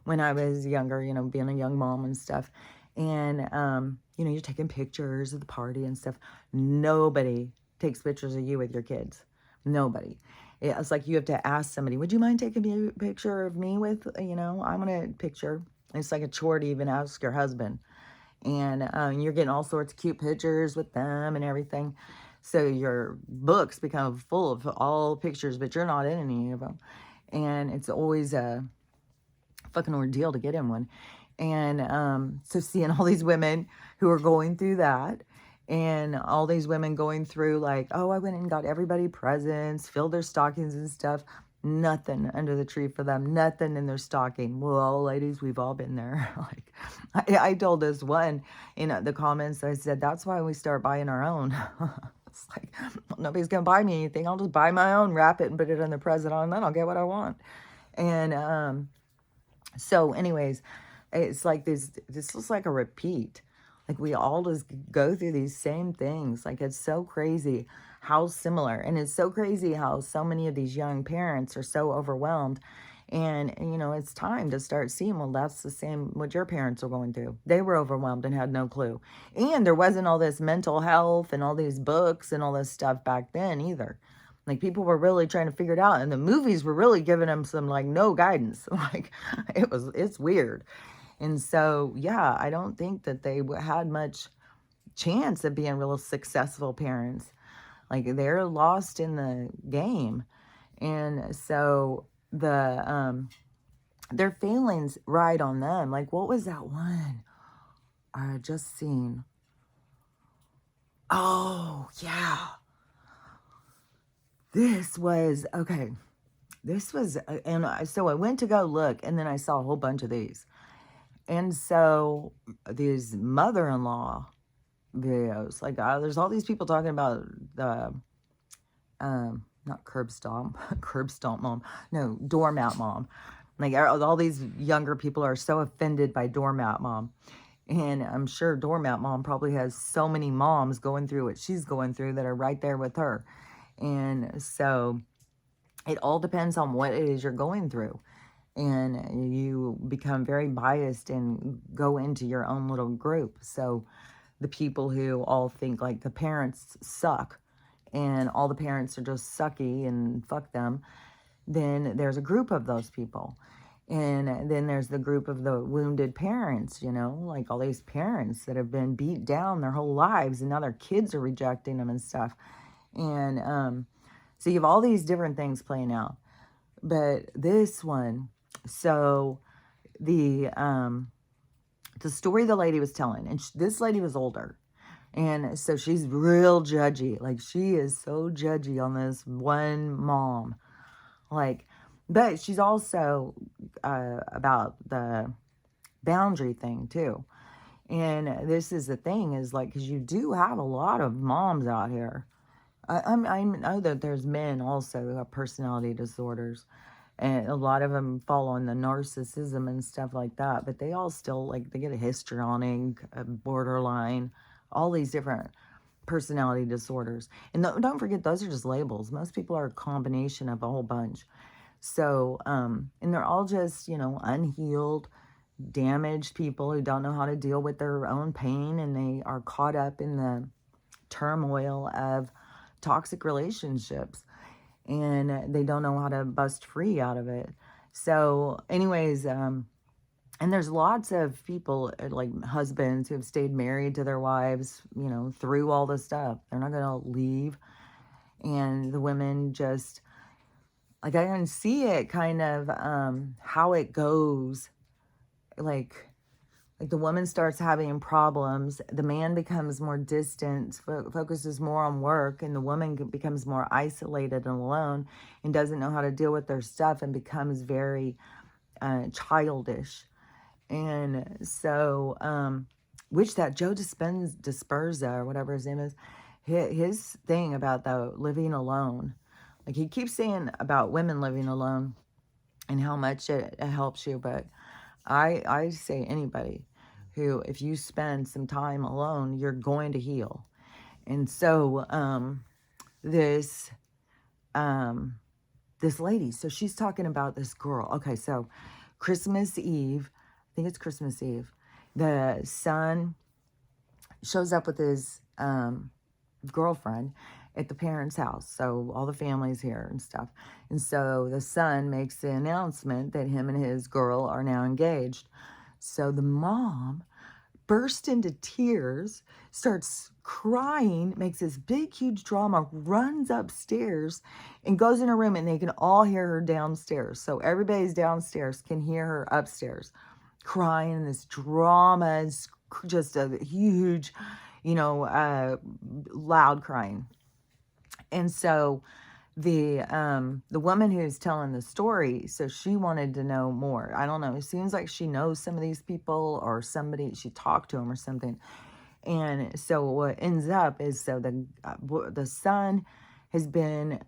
when I was younger, being a young mom and stuff. And, you're taking pictures of the party and stuff. Nobody takes pictures of you with your kids. Nobody. It's like you have to ask somebody, would you mind taking a picture of me with, I'm going to picture. It's like a chore to even ask your husband. And you're getting all sorts of cute pictures with them and everything. So your books become full of all pictures, but you're not in any of them. And it's always a fucking ordeal to get in one. And so seeing all these women who are going through that, And all these women going through like, oh, I went and got everybody presents, filled their stockings and stuff. Nothing under the tree for them, nothing in their stocking. Well, ladies, we've all been there. Like, I told this one in the comments, I said, that's why we start buying our own. It's like, well, nobody's going to buy me anything. I'll just buy my own, wrap it and put it in the present, and then I'll get what I want. And so anyways, it's like this is like a repeat. Like we all just go through these same things. Like it's so crazy how similar. And it's so crazy how so many of these young parents are so overwhelmed. And, you know, it's time to start seeing, well, that's the same what your parents are going through. They were overwhelmed and had no clue. And there wasn't all this mental health and all these books and all this stuff back then either. Like people were really trying to figure it out. And the movies were really giving them some like no guidance. Like it's weird. And so, yeah, I don't think that they had much chance of being real successful parents. Like they're lost in the game. And so their feelings ride on them. Like what was that one I had just seen? Oh, yeah. This was, okay. This was, so I went to go look and then I saw a whole bunch of these. And so these mother-in-law videos, like there's all these people talking about the, not curb stomp, curb stomp mom, no, doormat mom. Like all these younger people are so offended by doormat mom. And I'm sure doormat mom probably has so many moms going through what she's going through that are right there with her. And so it all depends on what it is you're going through. And you become very biased and go into your own little group. So the people who all think like the parents suck and all the parents are just sucky and fuck them, then there's a group of those people. And then there's the group of the wounded parents, you know, like all these parents that have been beat down their whole lives and now their kids are rejecting them and stuff. And so you have all these different things playing out. But this one, so the story the lady was telling, and this lady was older, and so she's real judgy. Like she is so judgy on this one mom, like, but she's also about the boundary thing too. And this is the thing is like, because you do have a lot of moms out here. I know that there's men also who have personality disorders, and a lot of them fall on the narcissism and stuff like that, but they all still, like, they get a histrionic, a borderline, all these different personality disorders. And don't forget, those are just labels. Most people are a combination of a whole bunch. So, and they're all just, you know, unhealed, damaged people who don't know how to deal with their own pain, and they are caught up in the turmoil of toxic relationships, and they don't know how to bust free out of it. So anyways, and there's lots of people like husbands who have stayed married to their wives, you know, through all the stuff. They're not going to leave. And the women just, like, I can see it kind of how it goes. Like the woman starts having problems, the man becomes more distant, focuses more on work, and the woman becomes more isolated and alone and doesn't know how to deal with their stuff and becomes very childish. And so, which that Joe Dispenza, or whatever his name is, his thing about the living alone, like he keeps saying about women living alone and how much it helps you, but I say anybody who, if you spend some time alone, you're going to heal. And so this lady, so she's talking about this girl. Okay, so Christmas Eve, I think it's Christmas Eve, the son shows up with his girlfriend at the parents' house. So all the family's here and stuff. And so the son makes the announcement that him and his girl are now engaged. So the mom bursts into tears, starts crying, makes this big, huge drama, runs upstairs and goes in her room, and they can all hear her downstairs. So everybody's downstairs can hear her upstairs crying, and this drama is just a huge, loud crying. And so the woman who's telling the story, so she wanted to know more. I don't know. It seems like she knows some of these people, or somebody, she talked to them or something. And so what ends up is, so the son has been,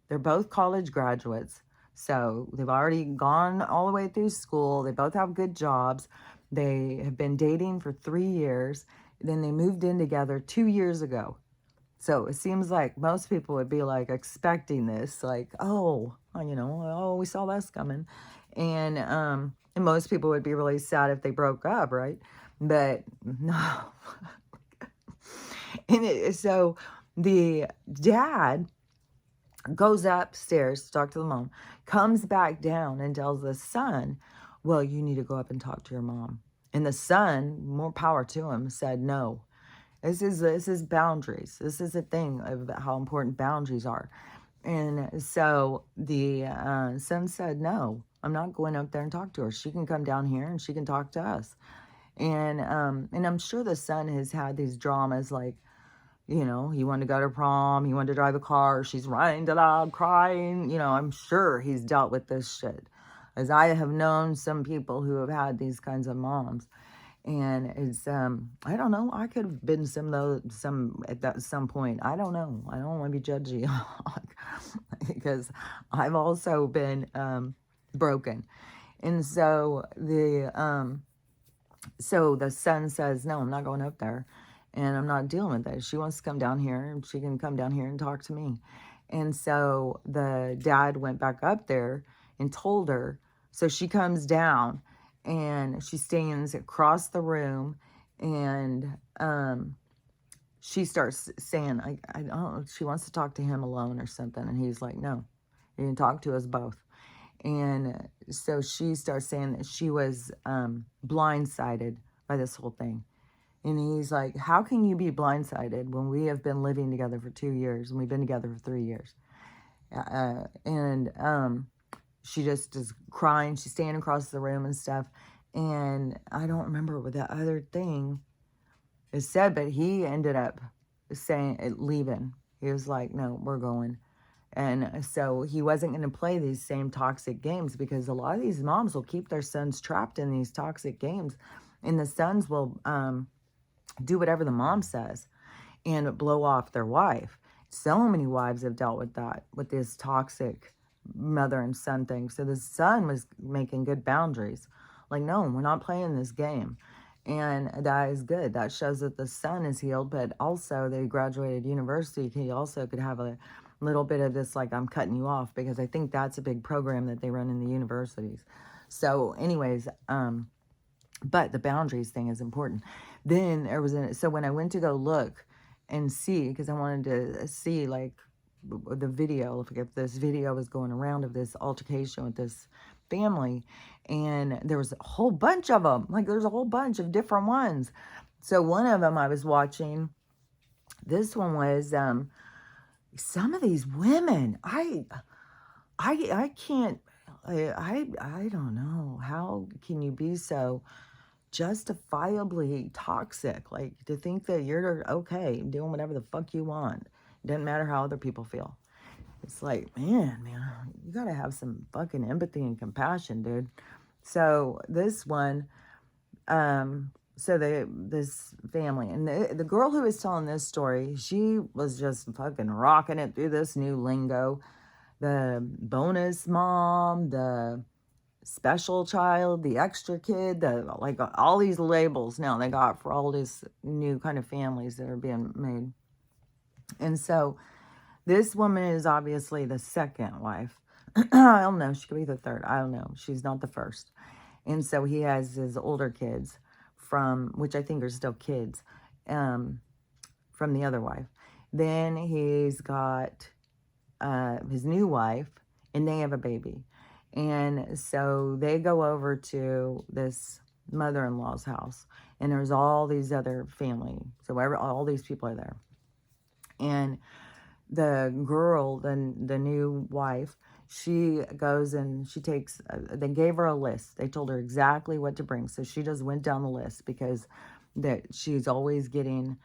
they're both college graduates. So they've already gone all the way through school. They both have good jobs. They have been dating for 3 years. Then they moved in together 2 years ago. So it seems like most people would be like expecting this, like, oh, oh, we saw this coming. And most people would be really sad if they broke up, right? But no. So the dad goes upstairs to talk to the mom, comes back down and tells the son, well, you need to go up and talk to your mom. And the son, more power to him, said no. This is boundaries. This is a thing of how important boundaries are. And so the son said, no, I'm not going up there and talk to her. She can come down here and she can talk to us. And I'm sure the son has had these dramas, like, he wanted to go to prom, he wanted to drive a car, she's running to loud crying. I'm sure he's dealt with this shit. As I have known some people who have had these kinds of moms. And it's, I don't know, I could have been at some point. I don't know. I don't want to be judgy because I've also been broken. And so the son says, no, I'm not going up there, and I'm not dealing with that. She wants to come down here, and she can come down here and talk to me. And so the dad went back up there and told her. So she comes down and she stands across the room, and she starts saying, I don't know, she wants to talk to him alone or something. And he's like, no, you can talk to us both. And so she starts saying that she was blindsided by this whole thing. And he's like, how can you be blindsided when we have been living together for 2 years and we've been together for 3 years? She just is crying. She's standing across the room and stuff. And I don't remember what that other thing is said, but he ended up leaving. He was like, no, we're going. And so he wasn't going to play these same toxic games, because a lot of these moms will keep their sons trapped in these toxic games. And the sons will do whatever the mom says and blow off their wife. So many wives have dealt with that, with this toxic mother and son thing. So the son was making good boundaries. Like, no, we're not playing this game. And that is good. That shows that the son is healed, but also they graduated university. He also could have a little bit of this, like, I'm cutting you off, because I think that's a big program that they run in the universities. So anyways, but the boundaries thing is important. Then so when I went to go look and see, because I wanted to see, like, the video, if this video was going around of this altercation with this family, and there was a whole bunch of them. Like, there's a whole bunch of different ones. So one of them I was watching, this one was some of these women, I can't, I don't know, how can you be so justifiably toxic, like, to think that you're okay doing whatever the fuck you want. It doesn't matter how other people feel. It's like, man, you gotta have some fucking empathy and compassion, dude. So this one, this family, and the girl who was telling this story, she was just fucking rocking it through this new lingo. The bonus mom, the special child, the extra kid, like all these labels now they got for all these new kind of families that are being made. And so this woman is obviously the second wife. I don't know. She could be the third. I don't know. She's not the first. And so he has his older kids which I think are still kids, from the other wife. Then he's got his new wife, and they have a baby. And so they go over to this mother-in-law's house, and there's all these other family. So all these people are there. And the girl, the new wife, she goes and she takes, they gave her a list. They told her exactly what to bring. So she just went down the list, because that she's always getting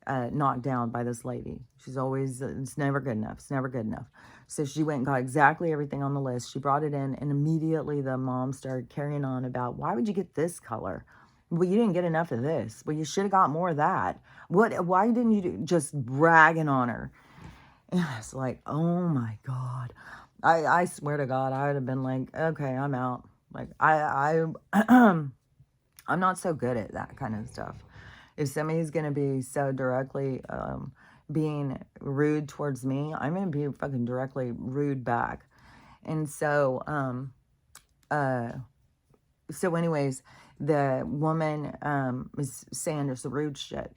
knocked down by this lady. She's always, it's never good enough. It's never good enough. So she went and got exactly everything on the list. She brought it in, and immediately the mom started carrying on about, why would you get this color? Well, you didn't get enough of this. Well, you should have got more of that. Why didn't you just bragging on her? And it's like, oh my God. I swear to God, I would have been like, okay, I'm out. Like, I'm not so good at that kind of stuff. If somebody's going to be so directly being rude towards me, I'm going to be fucking directly rude back. And so, anyways, the woman is saying there's rude shit.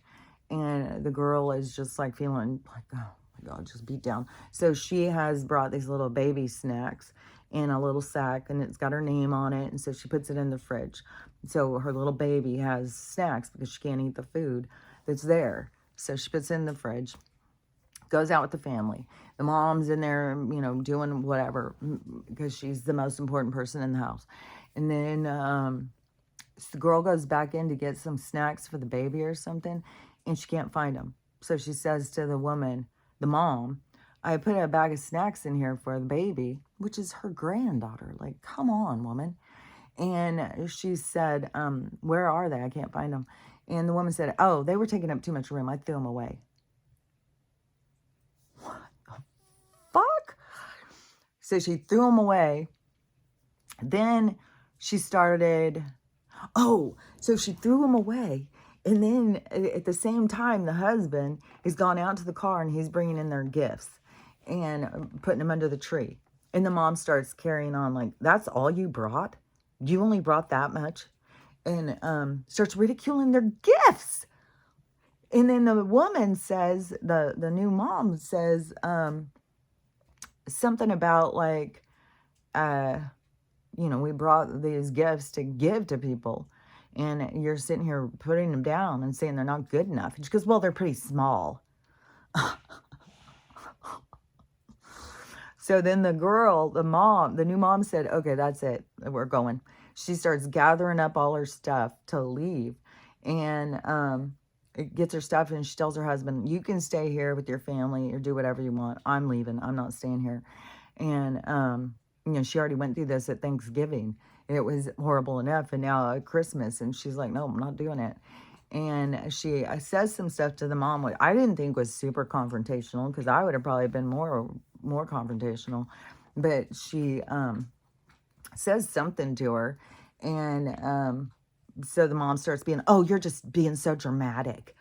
And the girl is just like feeling like, oh my God, just beat down. So she has brought these little baby snacks in a little sack, and it's got her name on it. And so she puts it in the fridge. So her little baby has snacks because she can't eat the food that's there. So she puts it in the fridge, goes out with the family. The mom's in there, you know, doing whatever because she's the most important person in the house. And then the girl goes back in to get some snacks for the baby or something, and she can't find them. So she says to the woman, the mom, I put a bag of snacks in here for the baby, which is her granddaughter. Like, come on, woman. And she said, where are they? I can't find them. And the woman said, oh, they were taking up too much room. I threw them away. What the fuck? So she threw them away. Then she started, so she threw them away. And then at the same time, the husband has gone out to the car and he's bringing in their gifts and putting them under the tree. And the mom starts carrying on like, that's all you brought? You only brought that much? And starts ridiculing their gifts. And then the woman says, the new mom says something about like, you know, we brought these gifts to give to people. And you're sitting here putting them down and saying they're not good enough. She goes, well, they're pretty small. So then the girl, the new mom said, okay, that's it. We're going. She starts gathering up all her stuff to leave. And gets her stuff and she tells her husband, you can stay here with your family or do whatever you want. I'm leaving. I'm not staying here. And, you know, she already went through this at Thanksgiving. It was horrible enough. And now at Christmas. And she's like, no, I'm not doing it. And she says some stuff to the mom, which I didn't think was super confrontational because I would have probably been more confrontational. But she says something to her. And so the mom starts being, oh, you're just being so dramatic.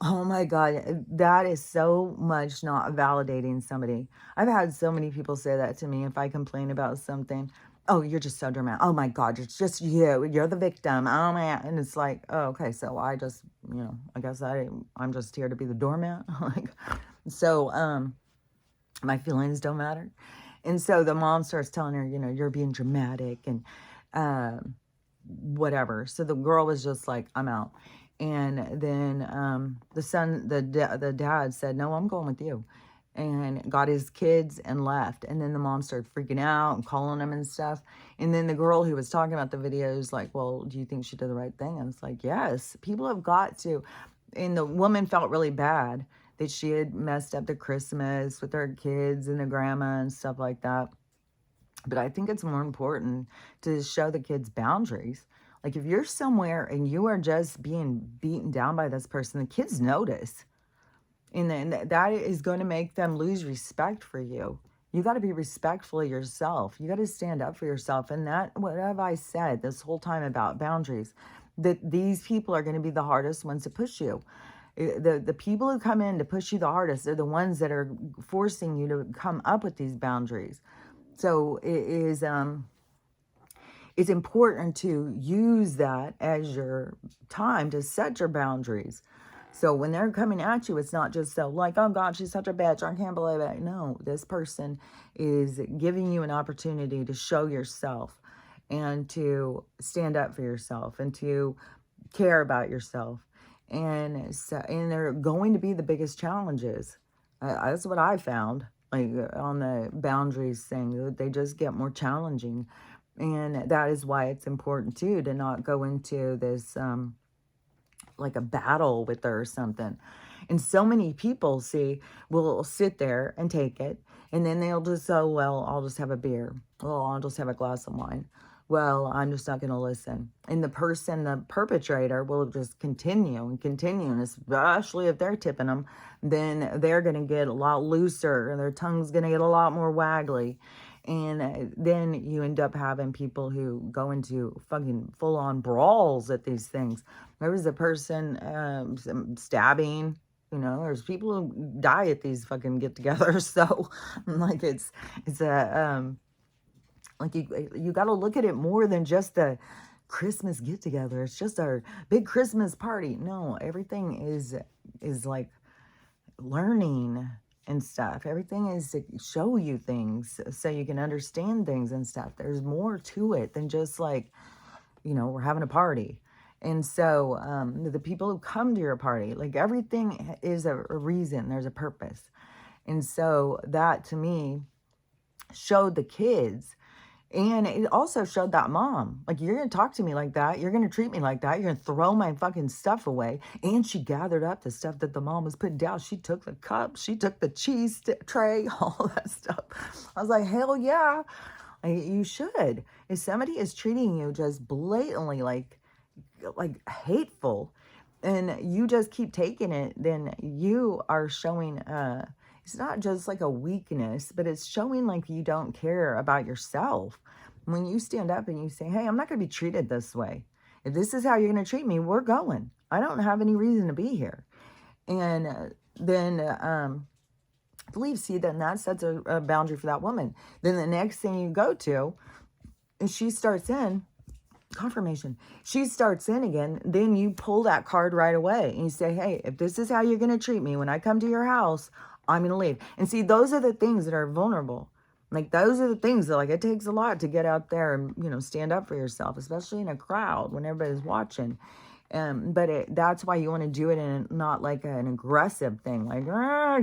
Oh my God, that is so much not validating somebody. I've had so many people say that to me if I complain about something. Oh, you're just so dramatic. Oh my God, it's just you. You're the victim. Oh man. And it's like, oh, okay, so I just, you know, I guess I'm just here to be the doormat. Like, so my feelings don't matter. And so the mom starts telling her, you know, you're being dramatic and whatever. So the girl was just like, I'm out. And then the dad said, no, I'm going with you. And got his kids and left. And then the mom started freaking out and calling him and stuff. And then the girl who was talking about the videos, like, well, do you think she did the right thing? And it's like, yes, people have got to. And the woman felt really bad that she had messed up the Christmas with her kids and the grandma and stuff like that. But I think it's more important to show the kids boundaries. Like if you're somewhere and you are just being beaten down by this person, the kids notice. And then that is going to make them lose respect for you. You got to be respectful of yourself. You got to stand up for yourself. And that, what have I said this whole time about boundaries? That these people are going to be the hardest ones to push you. The people who come in to push you the hardest are the ones that are forcing you to come up with these boundaries. So it is it's important to use that as your time to set your boundaries. So when they're coming at you, it's not just so like, oh God, she's such a bitch, I can't believe it. No, this person is giving you an opportunity to show yourself and to stand up for yourself and to care about yourself. And so, and they're going to be the biggest challenges. That's what I found, like on the boundaries thing. They just get more challenging. And that is why it's important too to not go into this like a battle with her or something. And so many people, see, will sit there and take it, and then they'll just say, oh, well, I'll just have a beer. Well, I'll just have a glass of wine. Well, I'm just not going to listen. And the person, the perpetrator, will just continue and continue. And especially if they're tipping them, then they're going to get a lot looser and their tongue's going to get a lot more waggly. And then you end up having people who go into fucking full-on brawls at these things. There was a person stabbing. There's people who die at these fucking get-togethers. So, like, it's a like you got to look at it more than just the Christmas get-together. It's just our big Christmas party. No, everything is like learning and stuff. Everything is to show you things so you can understand things and stuff. There's more to it than just like, we're having a party. And so the people who come to your party, like everything is a reason, there's a purpose. And so that to me showed the kids. And it also showed that mom, like, you're going to talk to me like that. You're going to treat me like that. You're going to throw my fucking stuff away. And she gathered up the stuff that the mom was putting down. She took the cups. She took the cheese tray, all that stuff. I was like, hell yeah, you should. If somebody is treating you just blatantly like hateful, and you just keep taking it, then you are showing it's not just like a weakness, but it's showing like you don't care about yourself. When you stand up and you say, hey, I'm not going to be treated this way. If this is how you're going to treat me, we're going. I don't have any reason to be here. And then I believe, see, then that sets a boundary for that woman. Then the next thing you go to is she starts in confirmation. She starts in again. Then you pull that card right away and you say, hey, if this is how you're going to treat me when I come to your house, I'm going to leave. And see, those are the things that are vulnerable. Like, those are the things that, like, it takes a lot to get out there and, stand up for yourself, especially in a crowd when everybody's watching. But that's why you want to do it in not like an aggressive thing, like,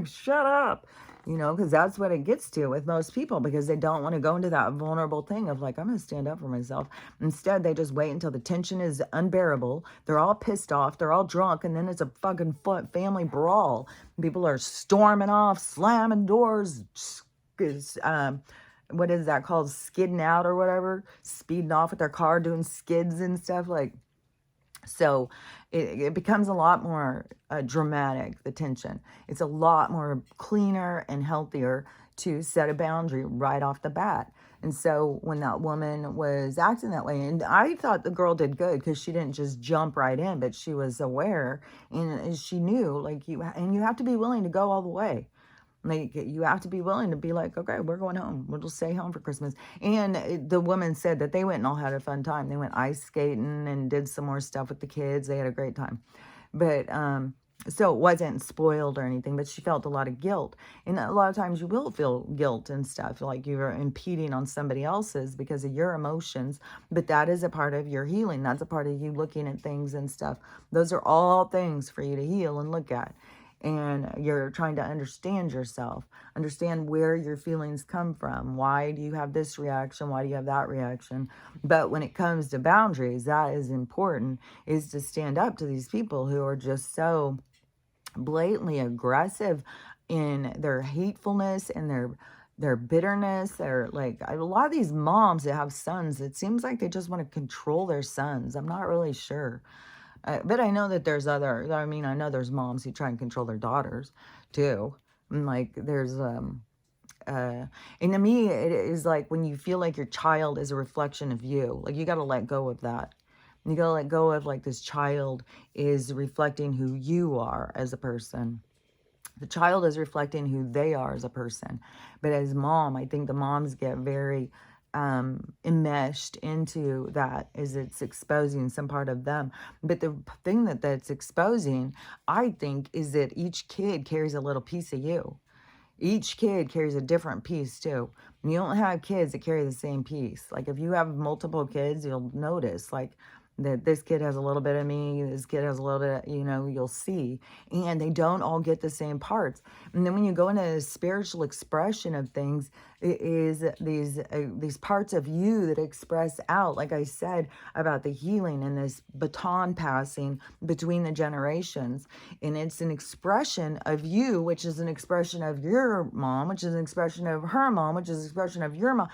shut up, because that's what it gets to with most people, because they don't want to go into that vulnerable thing of like, I'm going to stand up for myself. Instead, they just wait until the tension is unbearable. They're all pissed off. They're all drunk. And then it's a fucking family brawl. People are storming off, slamming doors, what is that called? Skidding out or whatever, speeding off with their car, doing skids and stuff like. So it becomes a lot more dramatic, the tension. It's a lot more cleaner and healthier to set a boundary right off the bat. And so when that woman was acting that way, and I thought the girl did good because she didn't just jump right in, but she was aware and she knew, like, you have to be willing to go all the way. Like, you have to be willing to be like, okay, we're going home. We'll just stay home for Christmas. And the woman said that they went and all had a fun time. They went ice skating and did some more stuff with the kids. They had a great time. But, so it wasn't spoiled or anything, but she felt a lot of guilt. And a lot of times you will feel guilt and stuff, like you're impeding on somebody else's because of your emotions. But that is a part of your healing. That's a part of you looking at things and stuff. Those are all things for you to heal and look at. And you're trying to understand yourself, understand where your feelings come from. Why do you have this reaction? Why do you have that reaction? But when it comes to boundaries, that is important, is to stand up to these people who are just so blatantly aggressive in their hatefulness and their bitterness. They're like, a lot of these moms that have sons, it seems like they just want to control their sons. I'm not really sure. But I know that there's I know there's moms who try and control their daughters too. And like, there's, and to me, it is like when you feel like your child is a reflection of you, like you got to let go of that. You got to let go of like, this child is reflecting who you are as a person. The child is reflecting who they are as a person. But as mom, I think the moms get very enmeshed into that, is it's exposing some part of them. But the thing that's exposing, I think, is that each kid carries a little piece of you. Each kid carries a different piece too. You don't have kids that carry the same piece. Like, if you have multiple kids, you'll notice, like, that this kid has a little bit of me, this kid has a little bit, you'll see. And they don't all get the same parts. And then when you go into a spiritual expression of things, it is these parts of you that express out, like I said, about the healing and this baton passing between the generations. And it's an expression of you, which is an expression of your mom, which is an expression of her mom, which is an expression of your mom.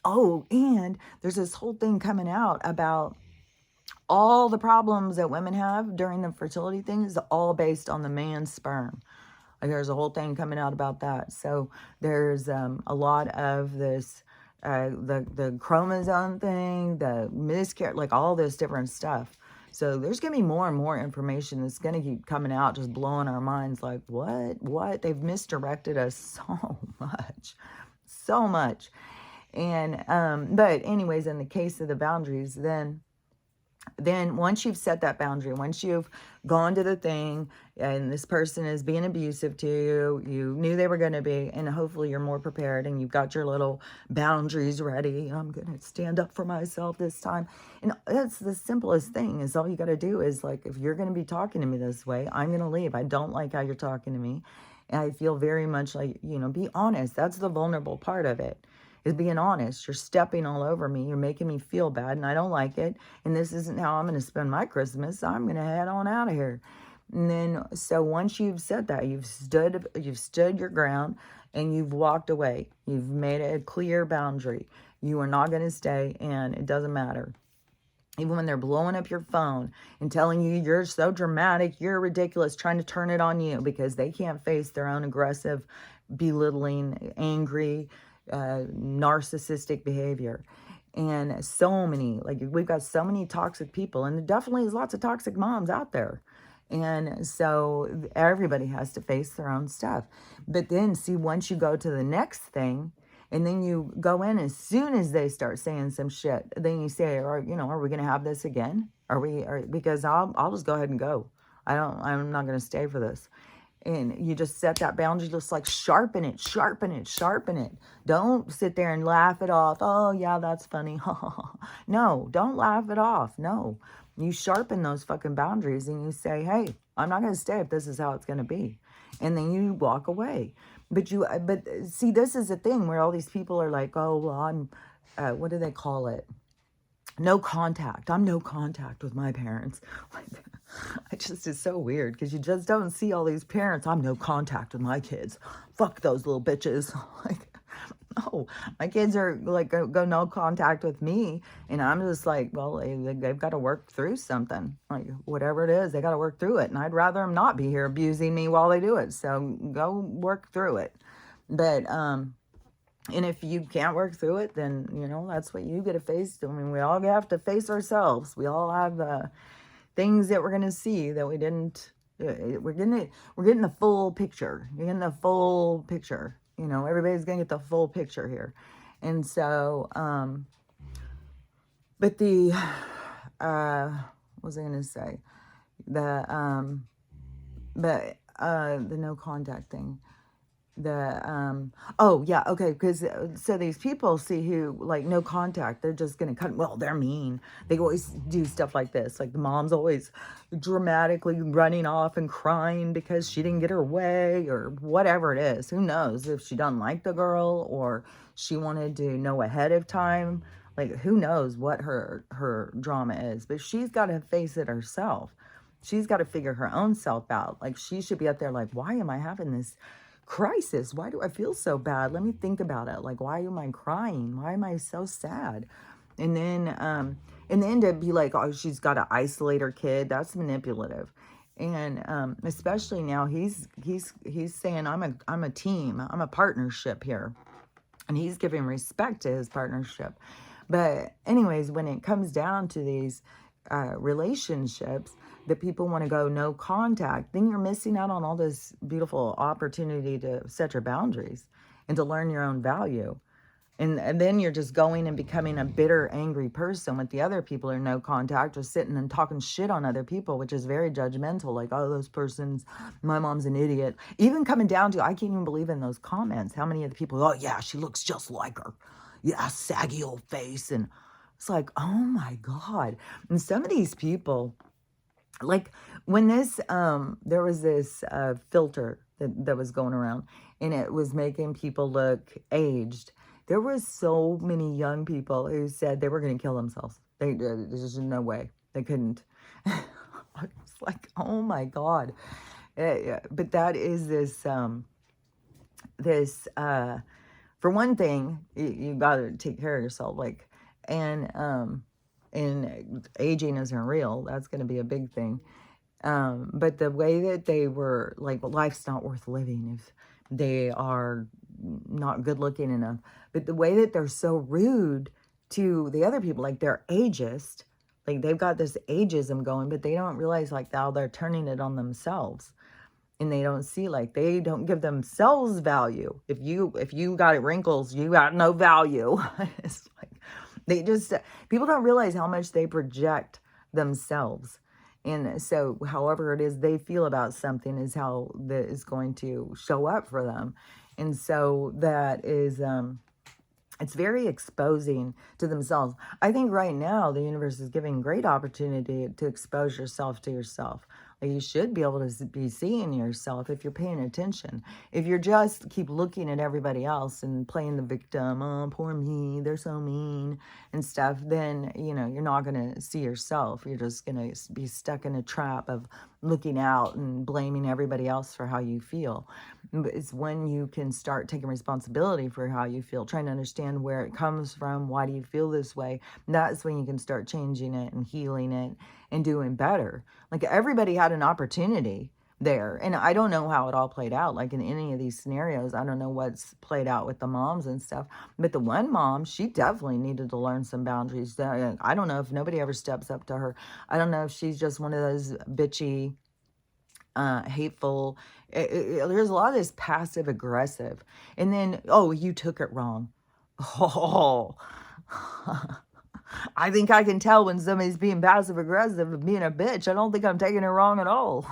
Oh, and there's this whole thing coming out about all the problems that women have during the fertility thing is all based on the man's sperm. Like there's a whole thing coming out about that. So there's a lot of this, the chromosome thing, the miscarriage, like all this different stuff. So there's going to be more and more information that's going to keep coming out, just blowing our minds like, what? They've misdirected us so much. And, but anyways, in the case of the boundaries, then once you've set that boundary, once you've gone to the thing and this person is being abusive to you, you knew they were going to be, and hopefully you're more prepared and you've got your little boundaries ready. I'm going to stand up for myself this time. And that's the simplest thing, is all you got to do is, like, if you're going to be talking to me this way, I'm going to leave. I don't like how you're talking to me. And I feel very much like, be honest. That's the vulnerable part of it, is being honest. You're stepping all over me. You're making me feel bad, and I don't like it. And this isn't how I'm going to spend my Christmas. So I'm going to head on out of here. And then, so once you've said that, you've stood your ground, and you've walked away. You've made a clear boundary. You are not going to stay, and it doesn't matter. Even when they're blowing up your phone and telling you you're so dramatic, you're ridiculous, trying to turn it on you because they can't face their own aggressive, belittling, angry, narcissistic behavior. And so many, like, we've got so many toxic people, and there definitely is lots of toxic moms out there. And so everybody has to face their own stuff. But then, see, once you go to the next thing, and then you go in, as soon as they start saying some shit, then you say, are we going to have this again? Because I'll just go ahead and go. I'm not going to stay for this. And you just set that boundary, just like sharpen it. Don't sit there and laugh it off. Oh, yeah, that's funny. No, don't laugh it off. No, you sharpen those fucking boundaries and you say, hey, I'm not going to stay if this is how it's going to be. And then you walk away. But see, this is the thing where all these people are like, oh, well, I'm, what do they call it? No contact. I'm no contact with my parents. It's so weird because you just don't see all these parents. I'm no contact with my kids. Fuck those little bitches. No, my kids are like, go no contact with me. And I'm just like, well, they've got to work through something. Like, whatever it is, they got to work through it. And I'd rather them not be here abusing me while they do it. So go work through it. But, and if you can't work through it, then, that's what you get to face. I mean, we all have to face ourselves. We all have things that we're going to see that we didn't. We're getting the full picture. You're getting the full picture. Everybody's going to get the full picture here. And so, but what was I going to say? The no contact thing. Oh yeah, okay, because so these people see who, like, no contact, they're just gonna cut. Well, they're mean. They always do stuff like this. Like, the mom's always dramatically running off and crying because she didn't get her way, or whatever it is. Who knows if she doesn't like the girl, or she wanted to know ahead of time. Like, who knows what her drama is, but she's got to face it herself. She's got to figure her own self out. Like, she should be up there like, why am I having this crisis? Why do I feel so bad? Let me think about it. Like, why am I crying? Why am I so sad? And then to be like, oh, she's got to isolate her kid. That's manipulative. And especially now, he's saying, I'm a team. I'm a partnership here, and he's giving respect to his partnership. But anyways, when it comes down to these relationships that people want to go no contact, then you're missing out on all this beautiful opportunity to set your boundaries and to learn your own value. And then you're just going and becoming a bitter, angry person with the other people are no contact, or sitting and talking shit on other people, which is very judgmental. Like, oh, those persons, my mom's an idiot. Even coming down to, I can't even believe in those comments, how many of the people, oh yeah, she looks just like her. Yeah, saggy old face. And It's like, oh my God. And some of these people, like when this there was this filter that was going around, and it was making people look aged. There was so many young people who said they were going to kill themselves. There's just no way they couldn't. It's like, oh my God. But that is this for one thing, you got to take care of yourself, like, and aging isn't real. That's going to be a big thing. But the way that they were like, life's not worth living if they are not good looking enough. But the way that they're so rude to the other people, like they're ageist, like they've got this ageism going, but they don't realize like how they're turning it on themselves. And they don't see, like, they don't give themselves value. If you got wrinkles, you got no value. It's like they just, people don't realize how much they project themselves. And so however it is they feel about something is how that is going to show up for them. And so that is it's very exposing to themselves. I think right now the universe is giving great opportunity to expose yourself to yourself. Like, you should be able to be seeing yourself if you're paying attention. If you're just keep looking at everybody else and playing the victim, oh, poor me, they're so mean and stuff, then, you're not going to see yourself. You're just going to be stuck in a trap of looking out and blaming everybody else for how you feel. It's when you can start taking responsibility for how you feel, trying to understand where it comes from, why do you feel this way. That's when you can start changing it and healing it and doing better. Like, everybody had an opportunity there, and I don't know how it all played out, like in any of these scenarios. I don't know what's played out with the moms and stuff, but the one mom, she definitely needed to learn some boundaries. I don't know if nobody ever steps up to her. I don't know if she's just one of those bitchy, hateful. There's a lot of this passive aggressive, and then, oh, you took it wrong. Oh, I think I can tell when somebody's being passive aggressive and being a bitch. I don't think I'm taking it wrong at all.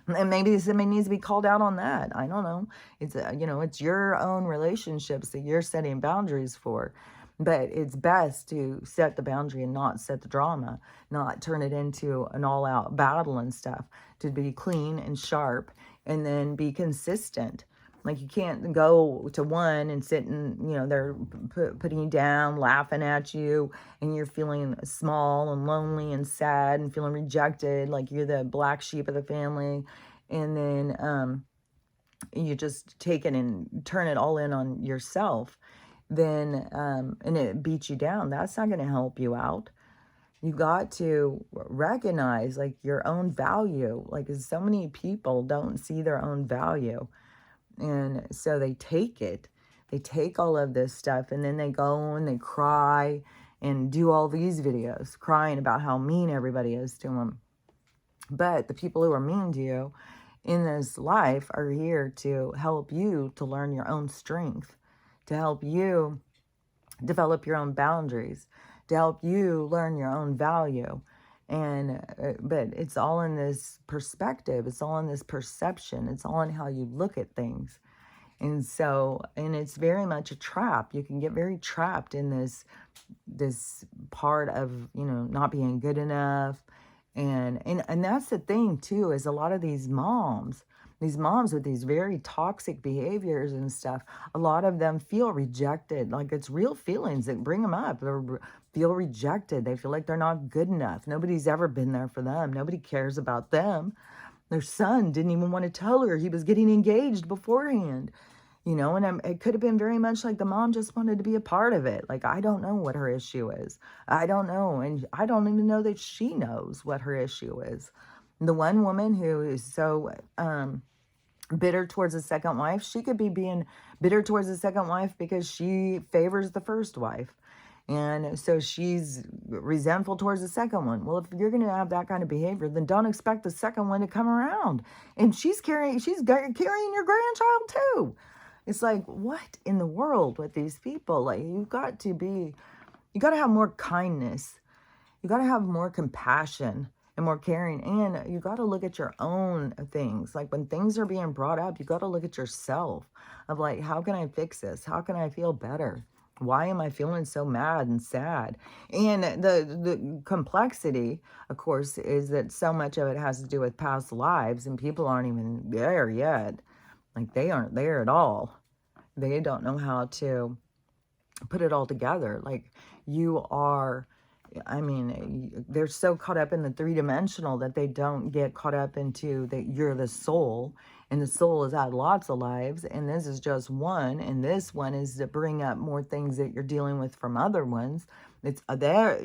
And maybe somebody needs to be called out on that. I don't know. It's it's your own relationships that you're setting boundaries for. But it's best to set the boundary and not set the drama, not turn it into an all-out battle and stuff, to be clean and sharp and then be consistent. Like, you can't go to one and sit and, they're putting you down, laughing at you, and you're feeling small and lonely and sad and feeling rejected, like you're the black sheep of the family. And then you just take it and turn it all in on yourself. Then, and it beats you down. That's not going to help you out. You got to recognize, like, your own value. Like, so many people don't see their own value. And so they take all of this stuff, and then they go and they cry and do all these videos crying about how mean everybody is to them. But the people who are mean to you in this life are here to help you to learn your own strength, to help you develop your own boundaries, to help you learn your own value. And but it's all in this perspective, it's all in this perception, it's all in how you look at things. And so, and it's very much a trap. You can get very trapped in this part of, not being good enough. And that's the thing too, is a lot of these moms with these very toxic behaviors and stuff, a lot of them feel rejected. Like, it's real feelings that bring them up. They feel rejected. They feel like they're not good enough. Nobody's ever been there for them. Nobody cares about them. Their son didn't even want to tell her he was getting engaged beforehand. And it could have been very much like the mom just wanted to be a part of it. Like, I don't know what her issue is. I don't know. And I don't even know that she knows what her issue is. The one woman who is so bitter towards the second wife, she could be being bitter towards the second wife because she favors the first wife. And so she's resentful towards the second one. Well, if you're going to have that kind of behavior, then don't expect the second one to come around. And she's carrying your grandchild too. It's like, what in the world with these people? Like, you got to have more kindness. You got to have more compassion and more caring. And you got to look at your own things. Like, when things are being brought up, you got to look at yourself of like, how can I fix this? How can I feel better? Why am I feeling so mad and sad? And the complexity, of course, is that so much of it has to do with past lives, and people aren't even there yet. Like, they aren't there at all. They don't know how to put it all together. Like, you are, I mean, they're so caught up in the three-dimensional that they don't get caught up into that you're the soul, and the soul has had lots of lives, and this is just one, and this one is to bring up more things that you're dealing with from other ones. It's there,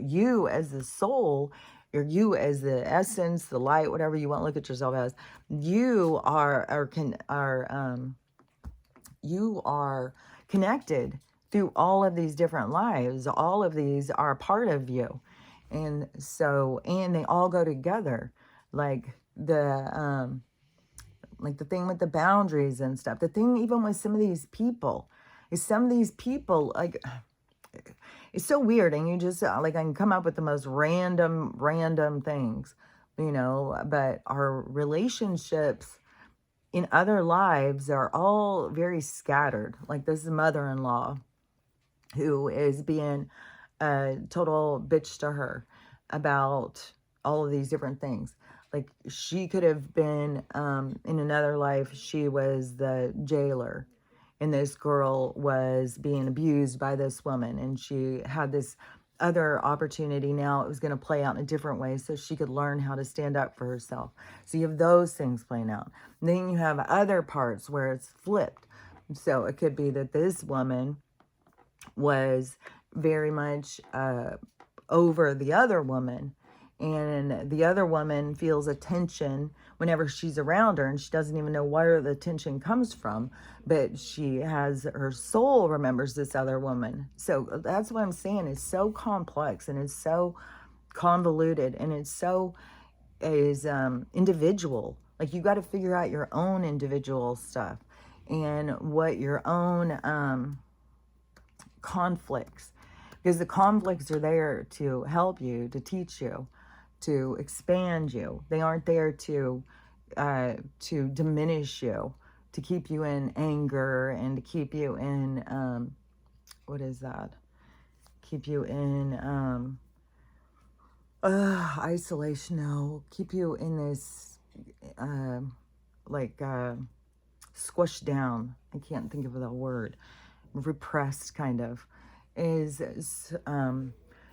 you as the soul, or you as the essence, the light, whatever you want to look at yourself as, you are connected through all of these different lives. All of these are a part of you. And so, and they all go together. Like the thing with the boundaries and stuff. The thing even with some of these people is some of these people, like, it's so weird. And you just, like, I can come up with the most random things, but our relationships in other lives are all very scattered. Like this mother-in-law who is being a total bitch to her about all of these different things. Like, she could have been, in another life, she was the jailer, and this girl was being abused by this woman, and she had this other opportunity. Now it was going to play out in a different way so she could learn how to stand up for herself. So you have those things playing out. And then you have other parts where it's flipped. So it could be that this woman was very much over the other woman, and the other woman feels a tension whenever she's around her, and she doesn't even know where the tension comes from, but she has, her soul remembers this other woman. So that's what I'm saying. It's so complex, and it's so convoluted, and it's so individual. Like, you got to figure out your own individual stuff and what your own conflicts, because the conflicts are there to help you, to teach you, to expand you. They aren't there to diminish you, to keep you in anger, and to keep you in what is that? Keep you in isolation. No, keep you in this squished down. I can't think of the word. Repressed, kind of, is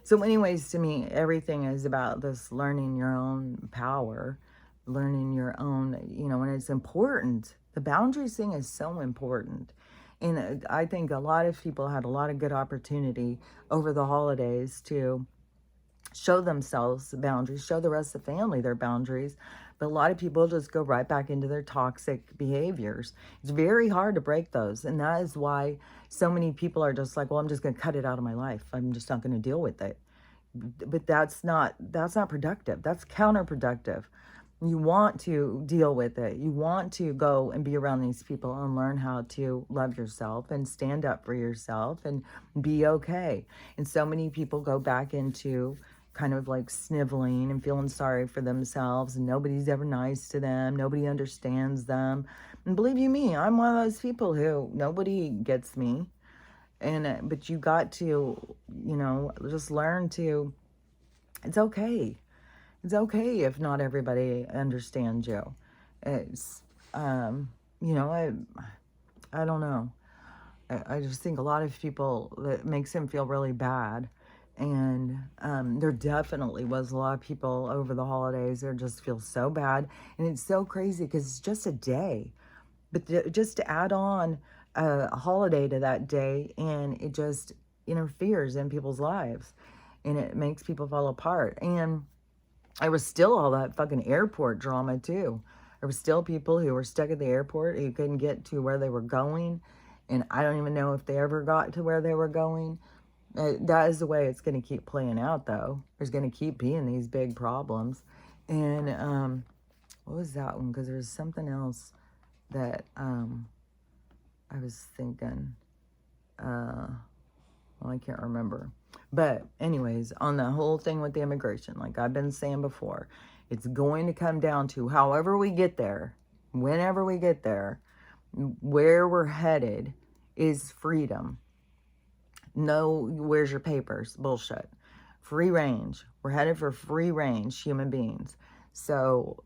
so anyways, to me, everything is about this learning your own power, learning your own, and it's important. The boundaries thing is so important. And I think a lot of people had a lot of good opportunity over the holidays to show themselves boundaries, show the rest of the family their boundaries. But a lot of people just go right back into their toxic behaviors. It's very hard to break those. And that is why so many people are just like, well, I'm just going to cut it out of my life. I'm just not going to deal with it. But that's not productive. That's counterproductive. You want to deal with it. You want to go and be around these people and learn how to love yourself and stand up for yourself and be okay. And so many people go back into kind of like sniveling and feeling sorry for themselves, and nobody's ever nice to them. Nobody understands them. And believe you me, I'm one of those people who nobody gets me. And but you got to, just learn to, it's okay. It's okay if not everybody understands you. It's, I don't know. I just think a lot of people, that makes them feel really bad. And there definitely was a lot of people over the holidays that just feel so bad. And it's so crazy because it's just a day. But just to add on a holiday to that day, and it just interferes in people's lives. And it makes people fall apart. And there was still all that fucking airport drama too. There was still people who were stuck at the airport who couldn't get to where they were going. And I don't even know if they ever got to where they were going. That is the way it's going to keep playing out, though. There's going to keep being these big problems. And what was that one? Because there's something else that I was thinking. Well, I can't remember. But anyways, on the whole thing with the immigration, like I've been saying before, it's going to come down to however we get there, whenever we get there, where we're headed is freedom. No, where's your papers? Bullshit. Free range. We're headed for free range human beings. So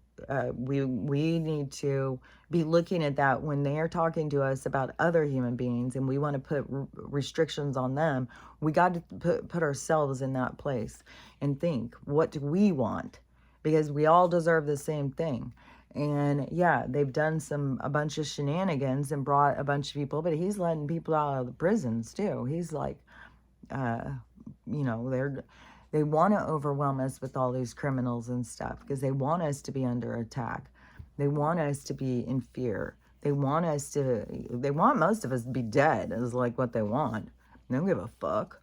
we need to be looking at that when they are talking to us about other human beings, and we want to put restrictions on them. We got to put ourselves in that place and think, what do we want? Because we all deserve the same thing. And yeah, they've done a bunch of shenanigans and brought a bunch of people, but he's letting people out of the prisons too. He's like, uh, they want to overwhelm us with all these criminals and stuff because they want us to be under attack. They want us to be in fear. They want most of us to be dead, is like what they want. They don't give a fuck.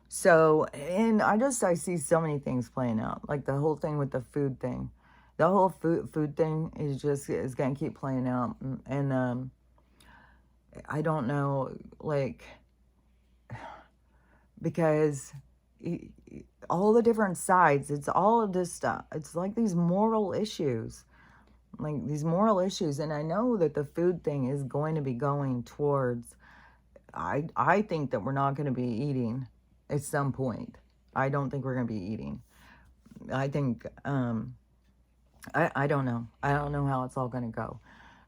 So, and I see so many things playing out, like the whole thing with the food thing. The whole food thing is gonna keep playing out, and I don't know, like, because all the different sides, it's all of this stuff. It's like these moral issues, and I know that the food thing is going to be going towards. I think that we're not going to be eating at some point. I don't think we're going to be eating. I think, I don't know. I don't know how it's all going to go.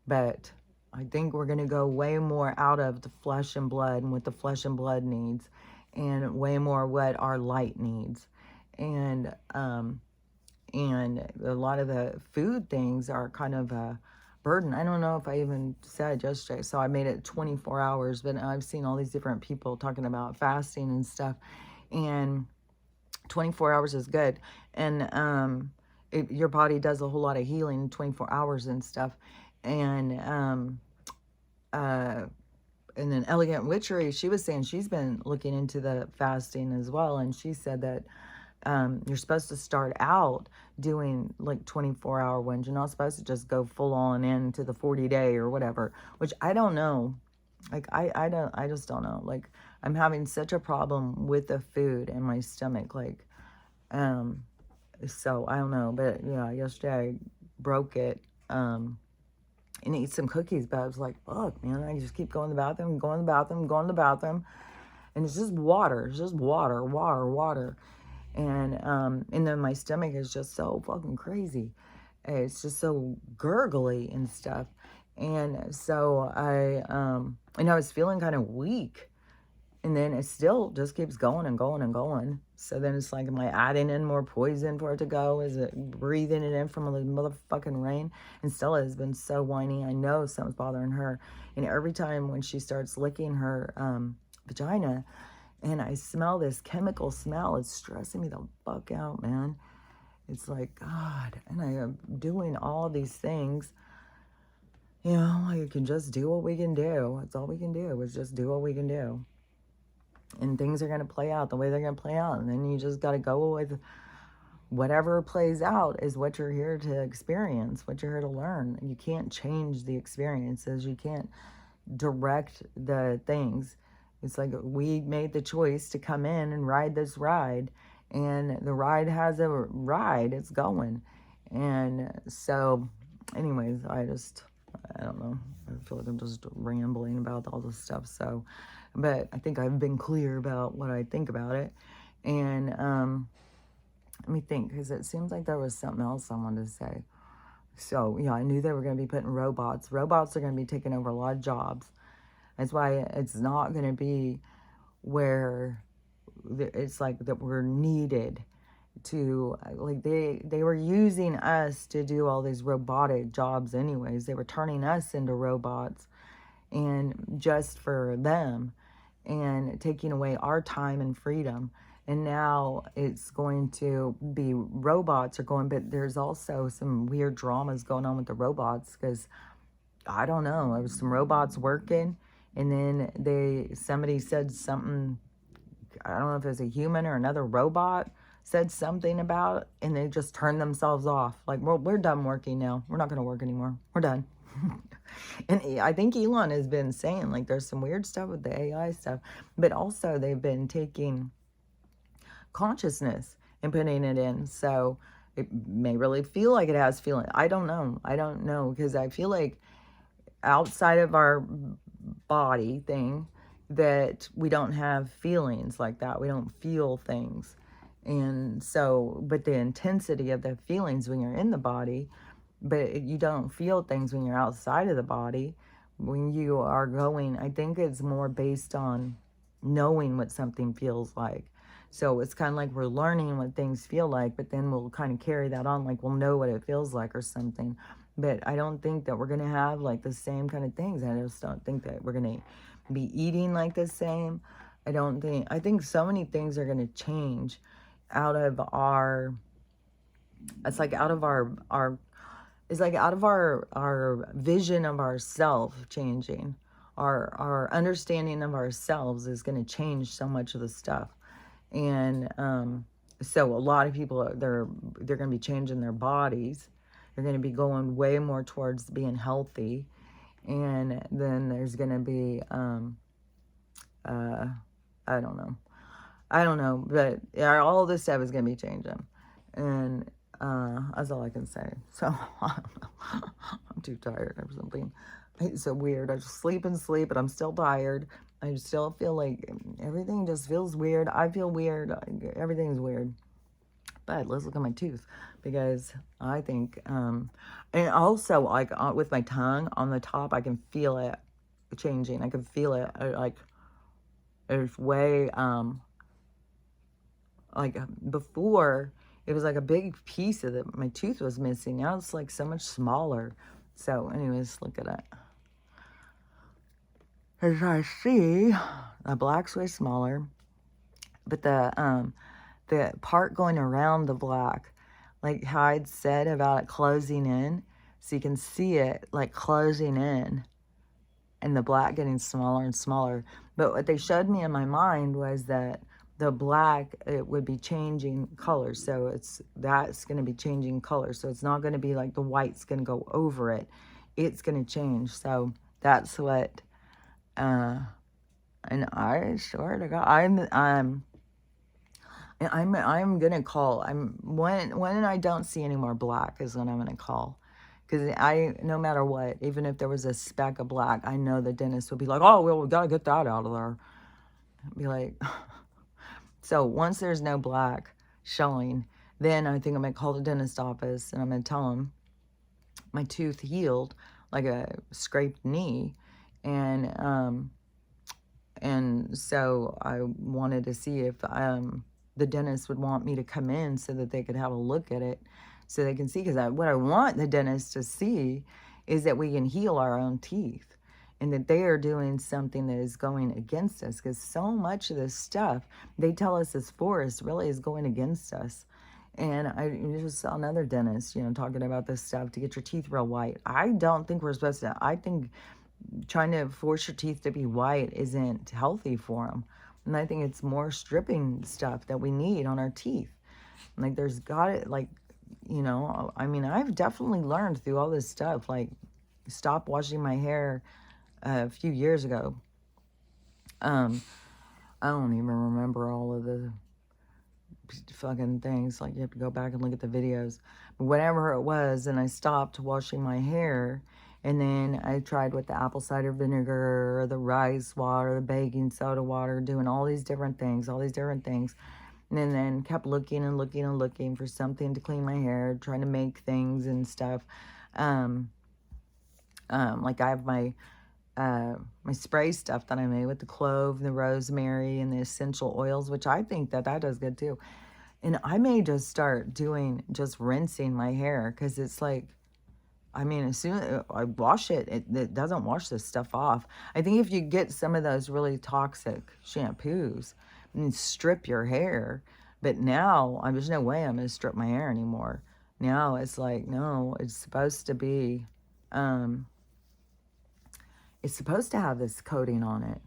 But I think we're going to go way more out of the flesh and blood and what the flesh and blood needs, and way more what our light needs. And a lot of the food things are kind of a burden. I don't know if I even said it yesterday, so I made it 24 hours, but I've seen all these different people talking about fasting and stuff, and 24 hours is good. And your body does a whole lot of healing in 24 hours and stuff. And and then Elegant Witchery, she was saying she's been looking into the fasting as well, and she said that you're supposed to start out doing like 24-hour ones. You're not supposed to just go full on into the 40-day or whatever, which I don't know. Like, I just don't know. Like, I'm having such a problem with the food in my stomach. Like, so I don't know. But yeah, yesterday I broke it, and eat some cookies, but I was like, fuck, man, I just keep going to the bathroom, going to the bathroom, going to the bathroom. And it's just water. It's just water, water, water. And then my stomach is just so fucking crazy. It's just so gurgly and stuff. And so and I was feeling kind of weak. And then it still just keeps going and going and going. So then it's like, am I adding in more poison for it to go? Is it breathing it in from the motherfucking rain? And Stella has been so whiny. I know something's bothering her. And every time when she starts licking her vagina, and I smell this chemical smell, it's stressing me the fuck out, man. It's like, God. And I am doing all these things. You know, you can just do what we can do. That's all we can do, is just do what we can do. And things are going to play out the way they're going to play out. And then you just got to go with whatever plays out is what you're here to experience, what you're here to learn. You can't change the experiences. You can't direct the things. It's like we made the choice to come in and ride this ride. And the ride has a ride. It's going. And so, anyways, I don't know. I feel like I'm just rambling about all this stuff. So, but I think I've been clear about what I think about it. And let me think, because it seems like there was something else I wanted to say. So, yeah, I knew they were going to be putting robots. Robots are going to be taking over a lot of jobs. That's why it's not going to be where it's like that we're needed to, like, they were using us to do all these robotic jobs anyways. They were turning us into robots, and just for them, and taking away our time and freedom. And now it's going to be robots are going, but there's also some weird dramas going on with the robots, because I don't know, there was some robots working, and then somebody said something, I don't know if it was a human or another robot, said something about it, and they just turned themselves off. Like, we're done working now. We're not going to work anymore. We're done. And I think Elon has been saying, like, there's some weird stuff with the AI stuff, but also they've been taking consciousness and putting it in. So it may really feel like it has feeling. I don't know, because I feel like outside of our body thing that we don't have feelings like that. We don't feel things. And so, but the intensity of the feelings when you're in the body, but you don't feel things when you're outside of the body. When you are going, I think it's more based on knowing what something feels like. So it's kind of like we're learning what things feel like, but then we'll kind of carry that on, like we'll know what it feels like or something. But I don't think that we're going to have like the same kind of things. I just don't think that we're going to be eating like the same. I think so many things are going to change out of our, it's like out of our it's like out of our vision of ourself changing. Our understanding of ourselves is going to change so much of the stuff. And so a lot of people they're going to be changing their bodies. They're going to be going way more towards being healthy. And then there's going to be uh I don't know. I don't know, but yeah, all this stuff is going to be changing. And that's all I can say. So I'm too tired or something. It's so weird. I just sleep and sleep, but I'm still tired. I still feel like everything just feels weird. I feel weird. Everything's weird. But let's look at my tooth, because I think, and also like with my tongue on the top, I can feel it changing. I can feel it like it's way, like before it was like a big piece of my tooth was missing. Now it's like so much smaller. So anyways, look at it. As I see, the black's way smaller, but the part going around the black, like how I'd said about it closing in, so you can see it like closing in and the black getting smaller and smaller. But what they showed me in my mind was that the black, it would be changing colors. So that's going to be changing colors. So it's not going to be like the white's going to go over it. It's going to change. So that's what, and I swear to God, I'm gonna call. When I don't see any more black is when I'm gonna call, because no matter what, even if there was a speck of black, I know the dentist would be like, oh well, we gotta get that out of there. I'd be like, so once there's no black showing, then I think I'm gonna call the dentist office and I'm gonna tell them my tooth healed like a scraped knee, and so I wanted to see if the dentist would want me to come in so that they could have a look at it, so they can see. Because what I want the dentist to see is that we can heal our own teeth, and that they are doing something that is going against us. Because so much of this stuff they tell us is for us really is going against us. And I just saw another dentist, talking about this stuff to get your teeth real white. I don't think we're supposed to. I think trying to force your teeth to be white isn't healthy for them. And I think it's more stripping stuff that we need on our teeth. Like there's got it, like, I mean, I've definitely learned through all this stuff, like stop washing my hair a few years ago. I don't even remember all of the fucking things. Like you have to go back and look at the videos. But whatever it was, and I stopped washing my hair. And then I tried with the apple cider vinegar, the rice water, the baking soda water, doing all these different things. And then kept looking and looking and looking for something to clean my hair, trying to make things and stuff. Like I have my spray stuff that I made with the clove, the rosemary, and the essential oils, which I think that does good too. And I may just start just rinsing my hair, because it's like, I mean, as soon as I wash it, it doesn't wash this stuff off. I think if you get some of those really toxic shampoos and strip your hair, but now there's no way I'm going to strip my hair anymore. Now it's like, no, it's supposed to be, it's supposed to have this coating on it.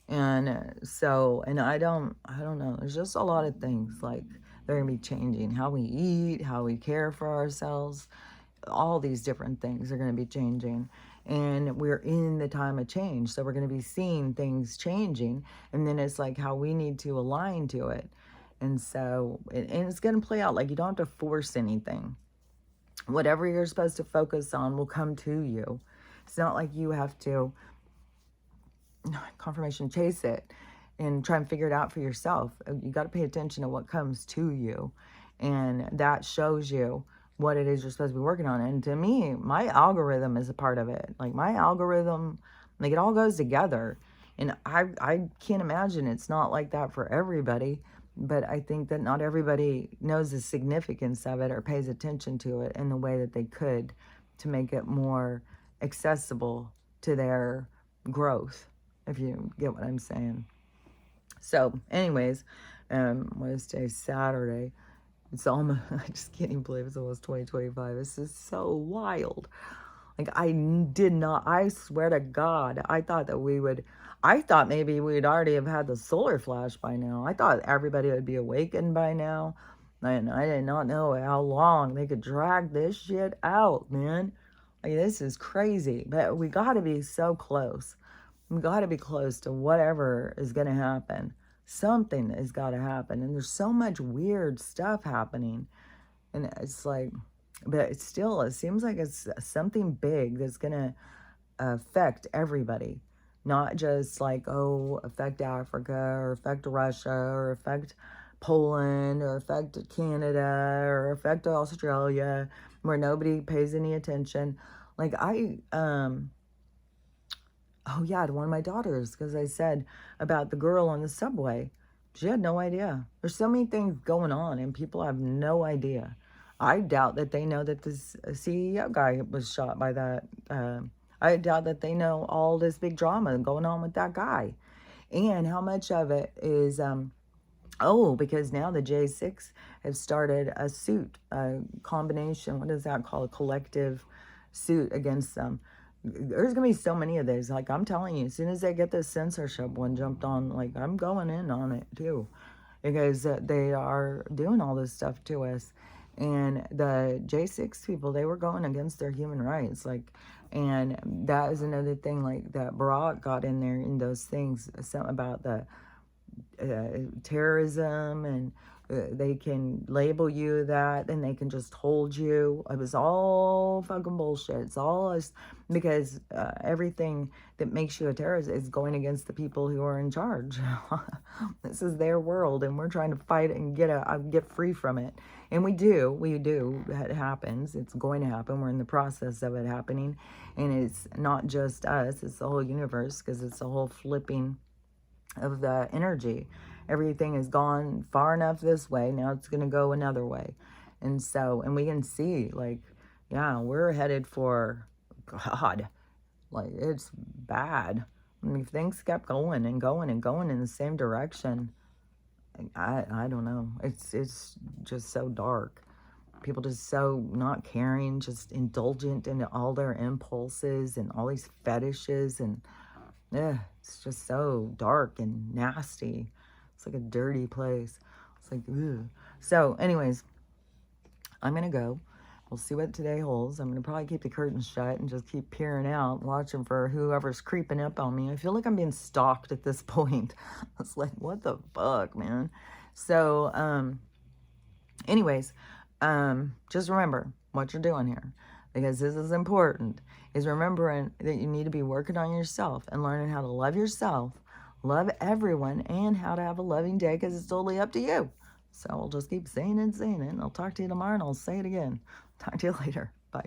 And so, and I don't know. There's just a lot of things like they're going to be changing. How we eat, how we care for ourselves. All these different things are going to be changing, and we're in the time of change, so we're going to be seeing things changing, and then it's like how we need to align to it. And so and it's going to play out. Like you don't have to force anything. Whatever you're supposed to focus on will come to you. It's not like you have to confirmation, chase it and try and figure it out for yourself. You got to pay attention to what comes to you, and that shows you what it is you're supposed to be working on. And to me, my algorithm is a part of it. Like my algorithm, like it all goes together. And I can't imagine it's not like that for everybody, but I think that not everybody knows the significance of it or pays attention to it in the way that they could to make it more accessible to their growth, if you get what I'm saying. So, anyways, what is today? Saturday. It's almost, I just can't even believe it's almost 2025. This is so wild. Like, I did not, I swear to God, I thought maybe we'd already have had the solar flash by now. I thought everybody would be awakened by now. And I did not know how long they could drag this shit out, man. Like, this is crazy. But we got to be so close. We got to be close to whatever is going to happen. Something has got to happen. And there's so much weird stuff happening. And it's like, but it's still, it seems like it's something big that's going to affect everybody. Not just like, oh, affect Africa or affect Russia or affect Poland or affect Canada or affect Australia, where nobody pays any attention. Like oh yeah, to one of my daughters, because I said about the girl on the subway. She had no idea. There's so many things going on and people have no idea. I doubt that they know that this CEO guy was shot by that. I doubt that they know all this big drama going on with that guy. And how much of it is, because now the J6 have started a suit, a combination, what is that called? A collective suit against them. There's gonna be so many of these. Like I'm telling you, as soon as they get this censorship one jumped on, like I'm going in on it too, because they are doing all this stuff to us. And the J6 people, they were going against their human rights, like, and that is another thing, like that Barack got in there in those things, something about the terrorism, and they can label you that, and they can just hold you. It was all fucking bullshit. It's all because everything that makes you a terrorist is going against the people who are in charge. This is their world, and we're trying to fight and get free from it. And we do. It happens. It's going to happen. We're in the process of it happening, and it's not just us. It's the whole universe, because it's the whole flipping of the energy. Everything has gone far enough this way. Now it's going to go another way. And so, and we can see, like, yeah, we're headed for God. Like, it's bad. I mean, if things kept going and going and going in the same direction, I don't know. It's just so dark. People just so not caring, just indulgent in all their impulses and all these fetishes, and it's just so dark and nasty. It's like a dirty place. It's like, ugh. So anyways, I'm going to go. We'll see what today holds. I'm going to probably keep the curtains shut and just keep peering out, watching for whoever's creeping up on me. I feel like I'm being stalked at this point. It's like, what the fuck, man? So, anyways, just remember what you're doing here, because this is important, is remembering that you need to be working on yourself and learning how to love yourself, love everyone, and how to have a loving day, because it's totally up to you. So I'll just keep saying it, and I'll talk to you tomorrow, and I'll say it again. Talk to you later. Bye.